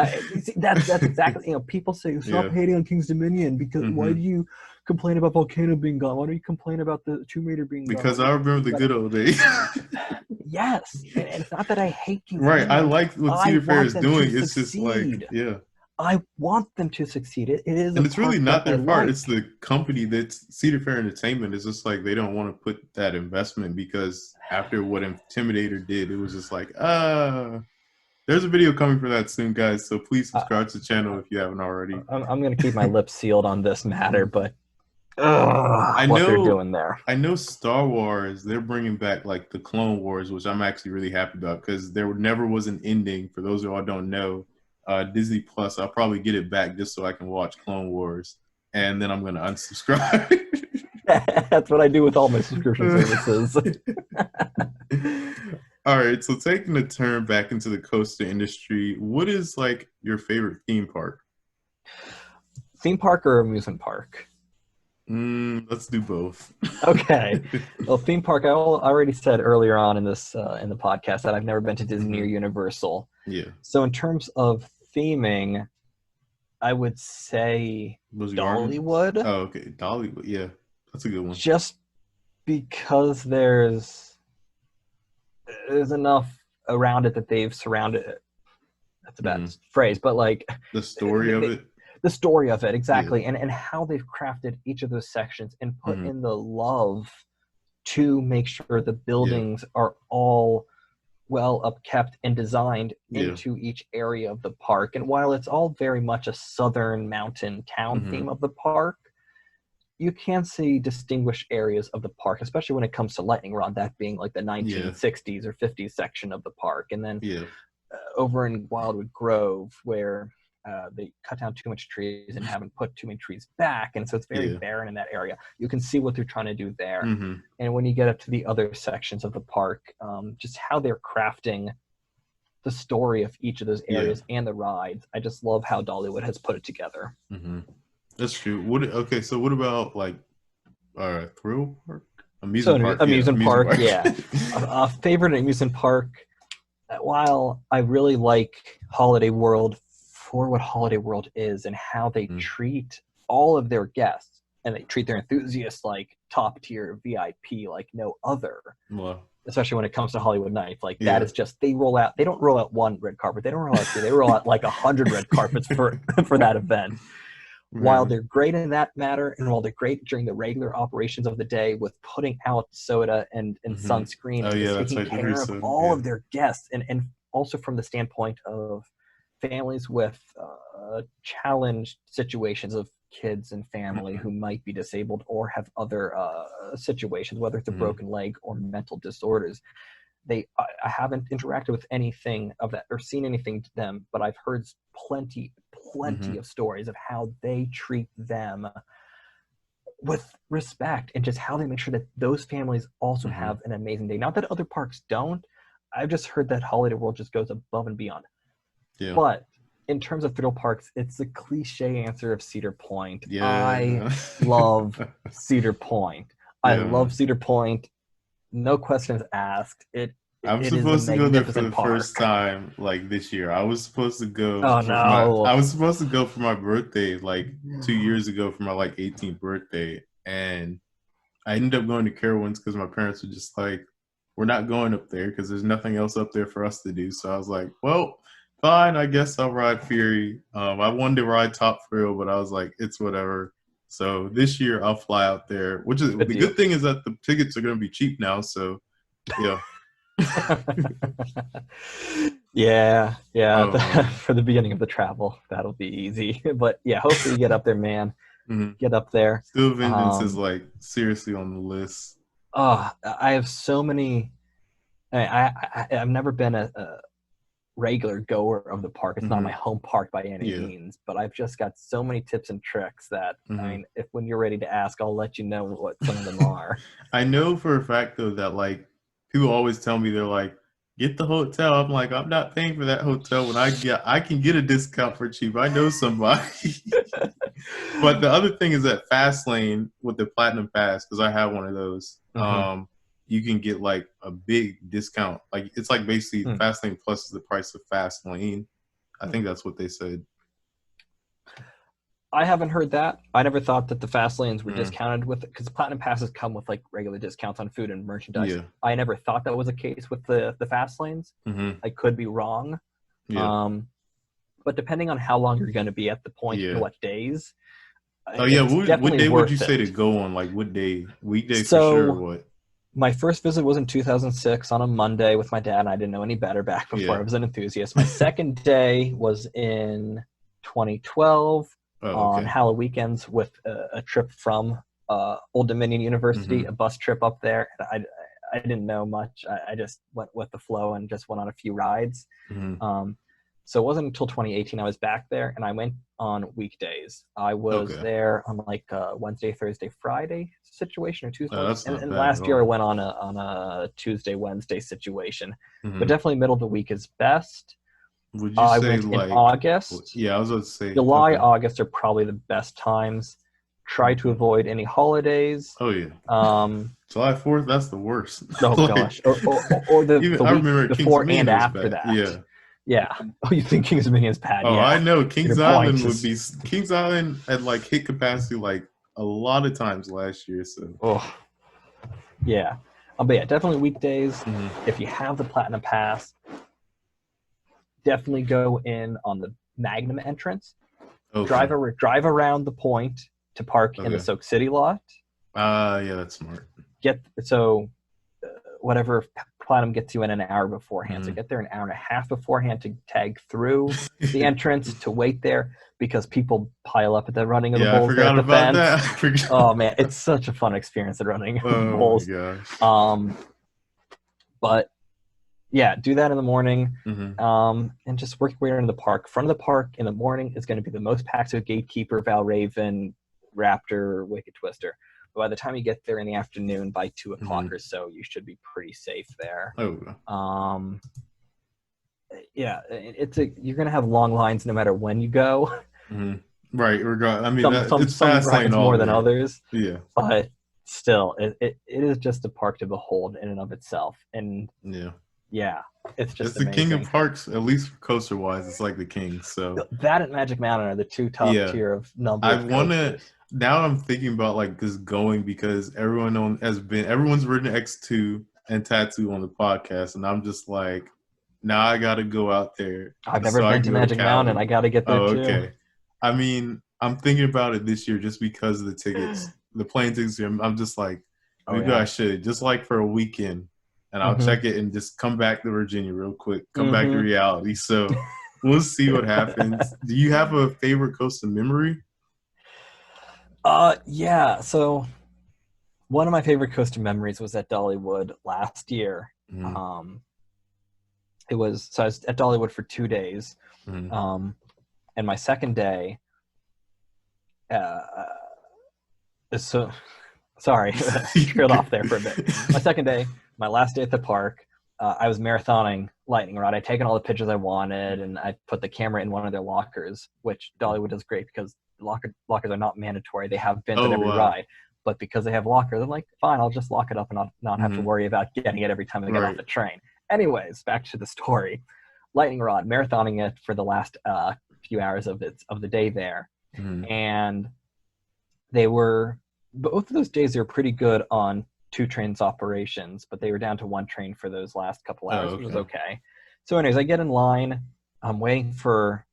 That's exactly. People say stop hating on King's Dominion because why do you complain about Volcano being gone? Why do you complain about the Tomb Raider being gone? Because I remember the good old days. Yes, and it's not that I hate King's Dominion. I like what Cedar Fair is doing. It's just I want them to succeed. It is, and it's really not their part. It's the company that's Cedar Fair Entertainment. Is just they don't want to put that investment because after what Intimidator did, it was just there's a video coming for that soon, guys. So please subscribe to the channel if you haven't already. I'm going to keep my lips sealed on this matter, but what they're doing there. I know Star Wars, they're bringing back like the Clone Wars, which I'm actually really happy about because there never was an ending. For those who all don't know, Disney Plus, I'll probably get it back just so I can watch Clone Wars, and then I'm going to unsubscribe. That's what I do with all my subscription services. All right, so taking a turn back into the coaster industry, what is like your favorite theme park? Theme park or amusement park? Let's do both. Okay. Well, theme park, I already said earlier on in this in the podcast that I've never been to Disney or Universal. Yeah. So in terms of theming, I would say Dollywood. Oh, okay. Dollywood. Yeah, that's a good one. Just because there's enough around it that they've surrounded it. That's a bad phrase, but like the story of it. The story of it, exactly, and how they've crafted each of those sections and put in the love to make sure the buildings are all well upkept and designed into each area of the park. And while it's all very much a southern mountain town theme of the park, you can see distinguished areas of the park, especially when it comes to Lightning Rod, that being like the 1960s or 50s section of the park. And then over in Wildwood Grove, where they cut down too much trees and haven't put too many trees back, and so it's very barren in that area. You can see what they're trying to do there. And when you get up to the other sections of the park, just how they're crafting the story of each of those areas and the rides, I just love how Dollywood has put it together. That's true. So what about like thrill park? Amusement park. Amusement park. A favorite amusement park. While I really like Holiday World for what Holiday World is and how they treat all of their guests, and they treat their enthusiasts like top tier VIP like no other. Wow. Especially when it comes to Hollywood Nights, like that is just they don't roll out one red carpet, they don't roll out two, they roll out like 100 red carpets for that event. While they're great in that matter, and while they're great during the regular operations of the day with putting out soda and sunscreen, and taking care of all of their guests, and also from the standpoint of families with challenged situations of kids and family who might be disabled or have other situations, whether it's a broken leg or mental disorders. I haven't interacted with anything of that or seen anything to them, but I've heard plenty of stories of how they treat them with respect and just how they make sure that those families also have an amazing day. Not that other parks don't. I've just heard that Holiday World just goes above and beyond. Yeah. But in terms of thrill parks, it's the cliche answer of Cedar Point. Yeah. I love Cedar Point. I love Cedar Point. No questions asked. I'm supposed to go there for the first time, like this year. I was supposed to go. I was supposed to go for my birthday, like 2 years ago, for my like 18th birthday, and I ended up going to Carowinds because my parents were just like, "We're not going up there because there's nothing else up there for us to do." So I was like, "Well, fine. I guess I'll ride Fury." I wanted to ride Top Thrill, but I was like, "It's whatever." So this year I'll fly out there. Which is the good thing is that the tickets are going to be cheap now. So yeah. For the beginning of the travel, that'll be easy. But yeah, hopefully you get up there, man. Get up there. Still Vengeance is like seriously on the list. I have so many. I've never been a regular goer of the park. It's not my home park by any means, but I've just got so many tips and tricks that I mean, if when you're ready to ask, I'll let you know what some of them are. I know for a fact though that like people always tell me, they're like, get the hotel. I'm like, I'm not paying for that hotel. When I can get a discount for cheap. I know somebody. But the other thing is that Fastlane with the Platinum Pass, because I have one of those, you can get like a big discount. Like it's like basically Fastlane Plus is the price of Fastlane. I think that's what they said. I haven't heard that. I never thought that the fast lanes were discounted with it, because Platinum Passes come with like regular discounts on food and merchandise. Yeah. I never thought that was the case with the fast lanes. I could be wrong. Yeah. But depending on how long you're going to be at the point and what days. What day would you say to go on? Like what day? Weekday for sure or what? My first visit was in 2006 on a Monday with my dad, and I didn't know any better back before I was an enthusiast. My second day was in 2012. On Halloween weekends with a trip from Old Dominion University, a bus trip up there. I didn't know much. I just went with the flow and just went on a few rides. So it wasn't until 2018 I was back there, and I went on weekdays. I was there on like a Wednesday, Thursday, Friday situation, or Tuesday. And last year I went on a Tuesday, Wednesday situation. But definitely middle of the week is best. Would you say went like in August? Yeah, I was about to say July, August are probably the best times. Try to avoid any holidays. Oh yeah. July 4th, that's the worst. Oh gosh. Or the week before and after that. Yeah. Yeah. Oh, you think Kings Dominion is bad? Oh, yeah. I know. Kings Island Kings Island had like hit capacity like a lot of times last year. So. Oh. Yeah. But yeah, definitely weekdays. If you have the Platinum Pass, definitely go in on the Magnum entrance. Drive around the point to park in the Soak City lot. Yeah, that's smart. Whatever Platinum gets you in an hour beforehand. So get there an hour and a half beforehand to tag through the entrance, to wait there, because people pile up at the running of the bulls. I forgot about that. Oh man, it's such a fun experience at running the bulls. My gosh. But yeah, do that in the morning, and just work your way around the park. Front of the park in the morning is going to be the most packed with Gatekeeper, Valraven, Raptor, Wicked Twister. But by the time you get there in the afternoon, by 2 o'clock or so, you should be pretty safe there. Yeah, you're going to have long lines no matter when you go. Right. I mean, it's fast lane more than others. Yeah. But still, it is just a park to behold in and of itself. And yeah, it's just the king of parks, at least coaster wise. It's like the king. So that and Magic Mountain are the two top tier of number. Now I'm thinking about like just going, because everyone's written X2 and Tattoo on the podcast, and I'm just like, now I got to go out there. I've never been to Magic Mountain. I got to get there too. Okay. I mean, I'm thinking about it this year just because of the tickets, the plane tickets. I'm just like, maybe I should, just like for a weekend, and I'll check it and just come back to Virginia real quick, come back to reality. So we'll see what happens. Do you have a favorite coaster memory? Yeah. So one of my favorite coaster memories was at Dollywood last year. I was at Dollywood for 2 days. And my second day, sorry, trailed off there for a bit. My second day, my last day at the park, I was marathoning Lightning Rod. I'd taken all the pictures I wanted, and I put the camera in one of their lockers, which Dollywood does great because lockers are not mandatory. They have bins at every ride. But because they have lockers, I'm like, fine, I'll just lock it up and not have to worry about getting it every time I get off the train. Anyways, back to the story. Lightning Rod, marathoning it for the last few hours of the day there. And both of those days they were pretty good on 2 trains operations, but they were down to 1 train for those last couple hours, which was okay. So anyways, I get in line. I'm waiting for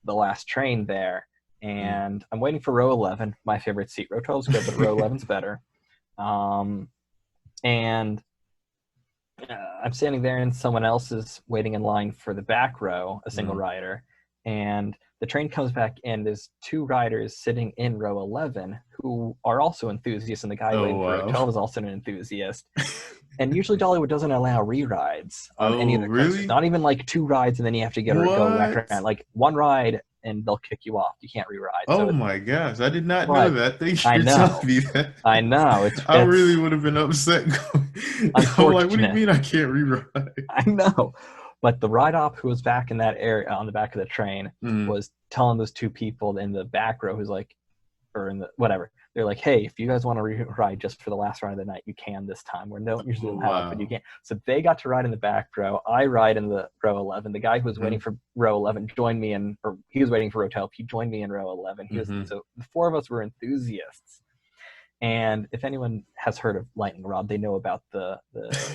the last train there, and I'm waiting for row 11, my favorite seat. Row 12 is good, but row 11's better. And I'm standing there, and someone else is waiting in line for the back row, a single rider. And the train comes back in. There's 2 riders sitting in row 11 who are also enthusiasts, and the guy waiting for row 12 is also an enthusiast. And usually Dollywood doesn't allow re-rides on any of the coasters. Not even like 2 rides and then you have to go back around. Like 1 ride and they'll kick you off. You can't re-ride. Oh my gosh, I did not know that. Thanks for telling me that. I know. I really would have been upset. I'm like, what do you mean I can't re-ride? I know. But the ride-op who was back in that area on the back of the train was telling those 2 people in the back row who's like, or in the whatever, they're like, hey, if you guys want to ride just for the last ride of the night, you can this time. We don't usually have it, but you can. So they got to ride in the back row. I ride in the row 11. The guy who was waiting for row 11 joined me in, or he was waiting for row 12. He joined me in row 11. So the 4 of us were enthusiasts. And if anyone has heard of Lightning Rod, they know about the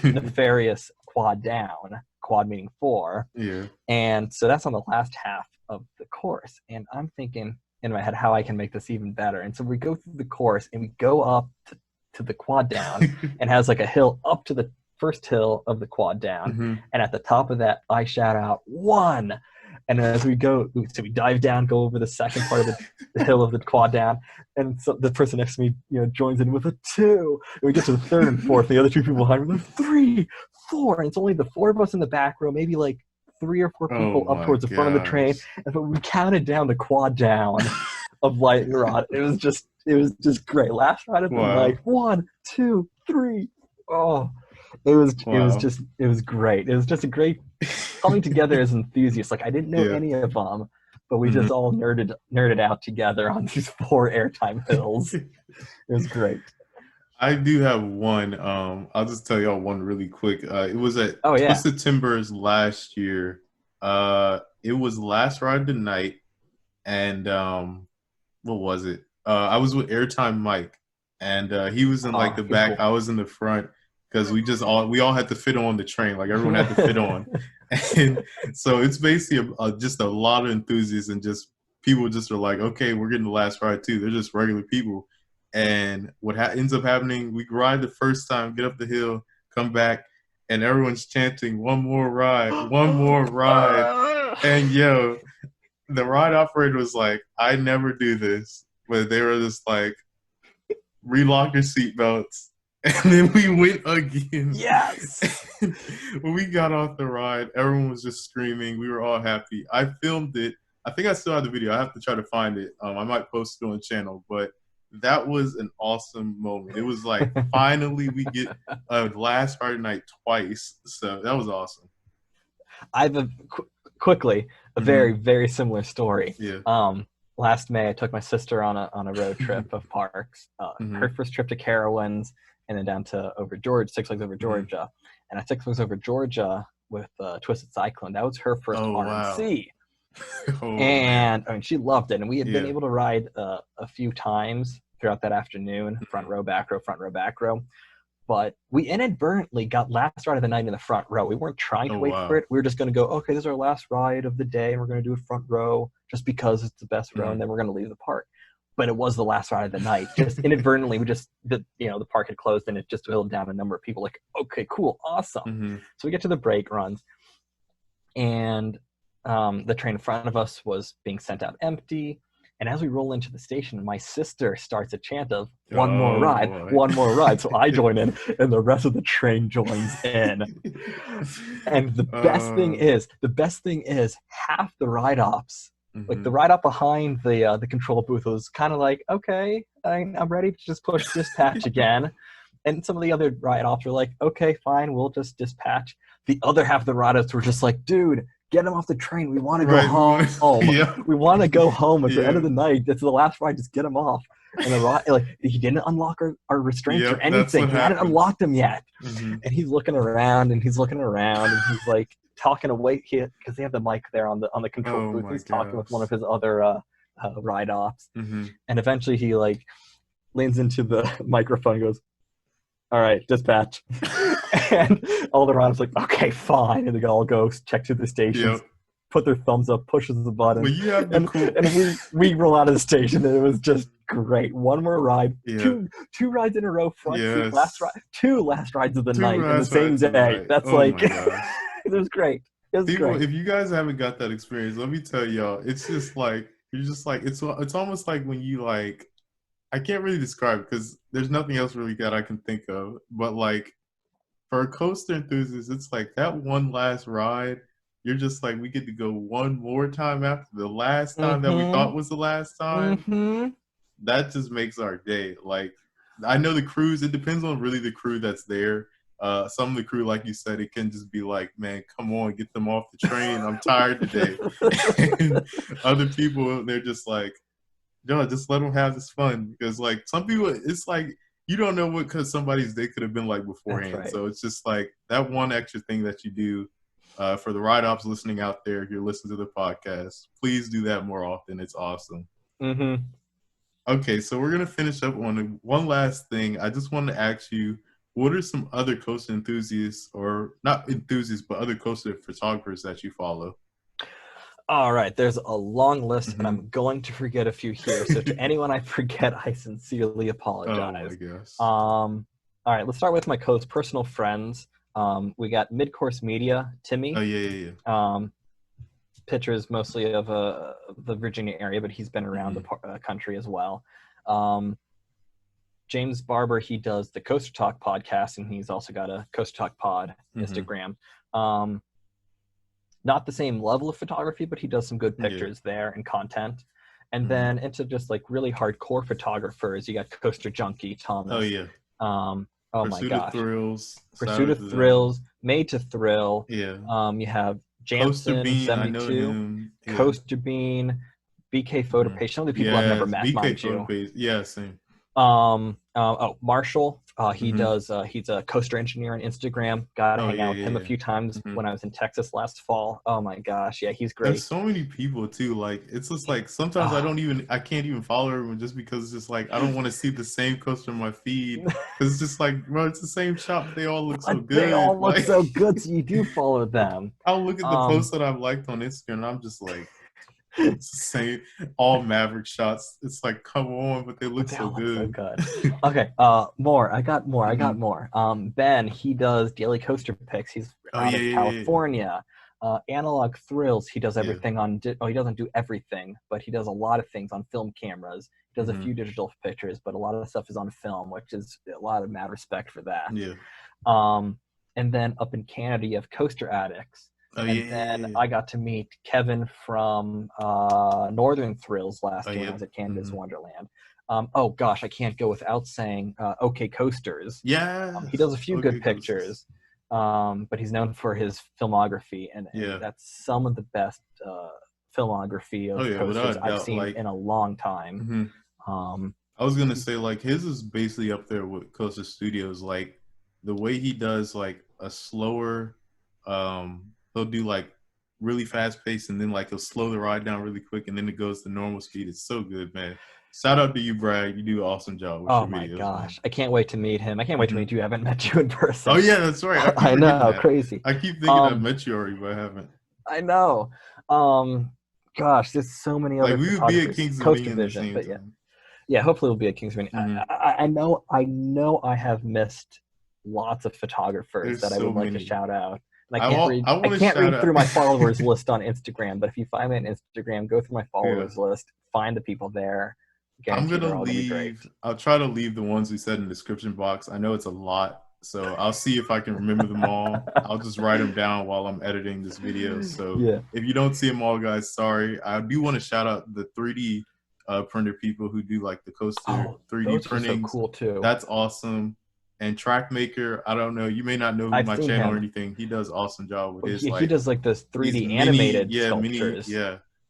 nefarious quad down, quad meaning 4. Yeah. And so that's on the last half of the course. And I'm thinking in my head how I can make this even better. And so we go through the course and we go up to the quad down and has like a hill up to the first hill of the quad down. And at the top of that, I shout out 1. And as we go, so we dive down, go over the second part of the hill of the quad down, and so the person next to me, joins in with a 2. And we get to the third and fourth, and the other 2 people behind me, 3, 4, and it's only the 4 of us in the back row, maybe like 3 or 4 people up towards the front of the train, and but we counted down the quad down of lightning rod. It was just great. Last ride of the night, 1, 2, 3. Oh, it was great. It was just a great coming together as enthusiasts. Like I didn't know any of them, but we just all nerded out together on these 4 airtime hills. It was great. I do have one. I'll just tell y'all one really quick. It was at Twisted Timbers last year. It was last ride of the night, and what was it? I was with Airtime Mike, and he was in like the back. Cool. I was in the front because we all had to fit on the train. Like everyone had to fit on, and so it's basically just a lot of enthusiasts and just people just are like, okay, we're getting the last ride too. They're just regular people. And what ends up happening, we ride the first time, get up the hill, come back, and everyone's chanting, one more ride, one more ride. And the ride operator was like, I never do this. But they were just like, relock your seatbelts. And then we went again. Yes. When we got off the ride, everyone was just screaming. We were all happy. I filmed it. I think I still have the video. I have to try to find it. I might post it on the channel, but that was an awesome moment. It was like, finally we get a last Friday night twice. So that was awesome. I have quickly a very, very similar story. Yeah. Last May, I took my sister on a road trip of parks. Her first trip to Carowinds, and then down to Six Flags Over Georgia. And at Six Flags Over Georgia with Twisted Cyclone, that was her first RMC. Wow. And I mean, she loved it. And we had been able to ride a few times throughout that afternoon, front row, back row, front row, back row. But we inadvertently got last ride of the night in the front row. We weren't trying to wait for it. We were just going to go, okay, this is our last ride of the day, and we're going to do it front row just because it's the best row, and then we're going to leave the park. But it was the last ride of the night. Just inadvertently, the park had closed, and it just whittled down a number of people like, okay, cool, awesome. So we get to the brake runs, and the train in front of us was being sent out empty. And as we roll into the station, my sister starts a chant of one more ride, one more ride. So I join in, and the rest of the train joins in. And the best thing is half the ride ops, like the ride up behind the control booth was kind of like, okay, I'm ready to just push dispatch again. And some of the other ride ops were like, okay, fine, we'll just dispatch. The other half of the ride ops were just like, dude, get him off the train. We want to go home. We want to go home at the end of the night. It's the last ride. Just get him off. And the ride, like, he didn't unlock our restraints or anything. He hadn't unlocked them yet. And he's looking around and he's like talking away because they have the mic there on the control booth. He's talking with one of his other ride ops. And eventually he like leans into the microphone and goes, all right, dispatch. And all the rounds like, okay, fine. And they all go check to the stations, put their thumbs up, pushes the button. Well, and we roll out of the station, and it was just great. One more ride, two rides in a row, front seat, two last rides of the night in the same day. That's it was great. It was great. If you guys haven't got that experience, let me tell y'all, it's just like, it's almost like when you like, I can't really describe it because there's nothing else really that I can think of. But like for a coaster enthusiast, it's like that one last ride. You're just like, we get to go one more time after the last time that we thought was the last time. That just makes our day. Like I know the crews, it depends on really the crew that's there. Some of the crew, like you said, it can just be like, man, come on, get them off the train. I'm tired today. And other people, they're just like, no, just let them have this fun. Because like some people, it's like you don't know what because somebody's day could have been like beforehand. Right. So it's just like that one extra thing that you do. For the ride ops listening out there, if you're listening to the podcast, please do that more often. It's awesome. Okay, so we're gonna finish up on one last thing. I just wanted to ask you, what are some other coaster enthusiasts, or not enthusiasts, but other coaster photographers that you follow? All right, there's a long list, and I'm going to forget a few here. So to anyone I forget, I sincerely apologize. Oh my gosh. All right, let's start with my personal friends. We got Midcourse Media, Timmy. Oh yeah. pictures mostly of the Virginia area, but he's been around the country as well. James Barber, he does the Coaster Talk podcast, and he's also got a Coaster Talk pod Instagram. Not the same level of photography, but he does some good pictures there and content. And then into just like really hardcore photographers, you got Coaster Junkie Thomas. Oh yeah. My gosh. Pursuit of Thrills, Made to Thrill. Yeah. You have Coaster Jansen, Bean, 72, I know him. Yeah. Coaster Bean, BK Photo Page. Some of the people I've never met, BK mind Photo you. Page. Yeah, same. Marshall, he does he's a coaster engineer on Instagram. Got to hang out with him a few times when I was in Texas last fall. Oh my gosh, yeah, he's great. There's so many people too. Like, it's just like sometimes I can't even follow everyone just because it's just like I don't want to see the same coaster on my feed. It's just like, bro, it's the same shop. They all look so good. They all look so good, so you do follow them. I'll look at the posts that I've liked on Instagram, and I'm just like, it's the same, all Maverick shots. It's like, come on, but they look so good. Okay, more. I got more. Ben, he does daily coaster picks. He's out of California. Analog Thrills, he does everything on. He doesn't do everything, but he does a lot of things on film cameras. He does a few digital pictures, but a lot of the stuff is on film, which is a lot of mad respect for that. Yeah. And then up in Canada, you have Coaster Addicts. Then I got to meet Kevin from Northern Thrills last year when I was at Canada's Wonderland. Oh gosh, I can't go without saying OK Coasters. Yeah. He does a few good pictures, but he's known for his filmography, and that's some of the best filmography of coasters I've seen in a long time. I was gonna say, like, his is basically up there with Coaster Studios. Like, the way he does like a slower he'll do like really fast pace, and then like he'll slow the ride down really quick, and then it goes to normal speed. It's so good, man. Shout out to you, Brad. You do an awesome job with your videos. Oh my gosh, man. I can't wait to meet him. I can't wait to meet you. I haven't met you in person. Oh yeah, that's right. I know, crazy. I keep thinking I've met you already, but I haven't. I know. Gosh, there's so many other. Like, we would be at King's Coaster Vision, but yeah, hopefully we'll be at King's Vision. I know I have missed lots of photographers that I would like to shout out. I can't read through my followers list on Instagram, but if you find me on Instagram, go through my followers list, find the people there. I'm gonna leave. I'll try to leave the ones we said in the description box. I know it's a lot, so I'll see if I can remember them all. I'll just write them down while I'm editing this video. So if you don't see them all, guys, sorry. I do want to shout out the 3D printer people who do like the coaster 3D printing. So cool too. That's awesome. And Trackmaker, I don't know. You may not know my channel or anything. He does an awesome job with his. He does like this 3D animated sculptures,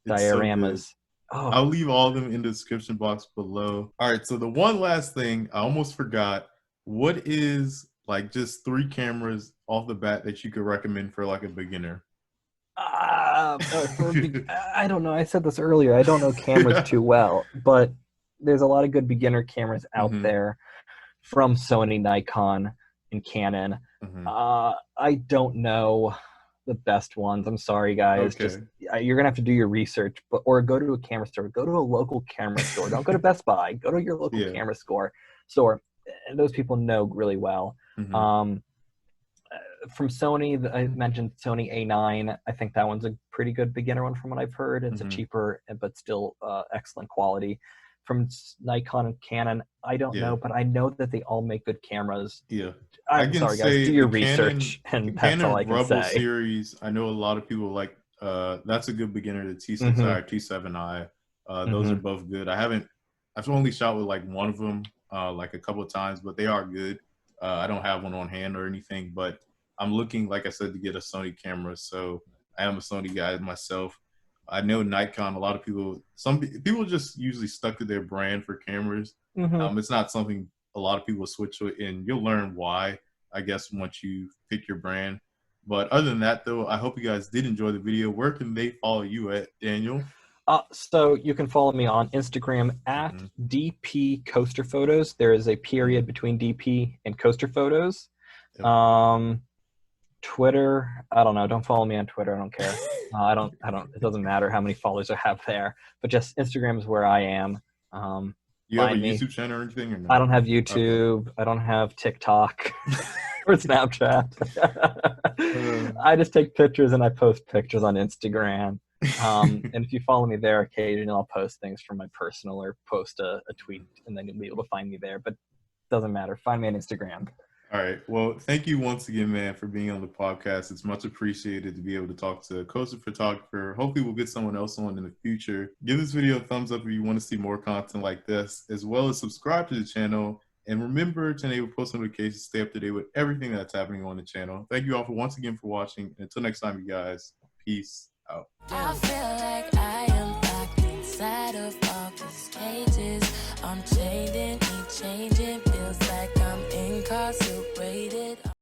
dioramas. So I'll leave all of them in the description box below. All right, so the one last thing I almost forgot. What is like just 3 cameras off the bat that you could recommend for like a beginner? I don't know. I said this earlier. I don't know cameras too well, but there's a lot of good beginner cameras out there. From Sony, Nikon, and Canon. I don't know the best ones. I'm sorry, guys. Just you're gonna have to do your research, or go to a camera store. Go to a local camera store. Don't go to Best Buy. Go to your local camera store. And those people know really well. From Sony, I mentioned Sony A9. I think that one's a pretty good beginner one from what I've heard. It's a cheaper but still excellent quality. From Nikon and Canon, I don't know, but I know that they all make good cameras. I'm sorry, guys. Do your research, and that's all I can Rebel say. Series, I know a lot of people like. That's a good beginner. The T6i or T7i, those are both good. I've only shot with like one of them, like a couple of times, but they are good. I don't have one on hand or anything, but I'm looking, like I said, to get a Sony camera. So I am a Sony guy myself. I know Nikon, a lot of people, some people just usually stuck to their brand for cameras. It's not something a lot of people switch to, and you'll learn why, I guess, once you pick your brand. But other than that, though, I hope you guys did enjoy the video. Where can they follow you at, Daniel? So you can follow me on Instagram at dp.coasterphotos. There is a period between DP and Coaster Photos. Twitter, I don't know. Don't follow me on Twitter. I don't care. I don't. It doesn't matter how many followers I have there. But just Instagram is where I am. You have a YouTube channel or anything? Or no? I don't have YouTube. I don't have TikTok or Snapchat. I just take pictures and I post pictures on Instagram. And if you follow me there, occasionally I'll post things from my personal or post a tweet, and then you'll be able to find me there. But it doesn't matter. Find me on Instagram. All right. Well, thank you once again, man, for being on the podcast. It's much appreciated to be able to talk to a coaster photographer. Hopefully we'll get someone else on in the future. Give this video a thumbs up if you want to see more content like this, as well as subscribe to the channel. And remember to enable post notifications to stay up to date with everything that's happening on the channel. Thank you all once again for watching. And until next time, you guys, peace out. I feel like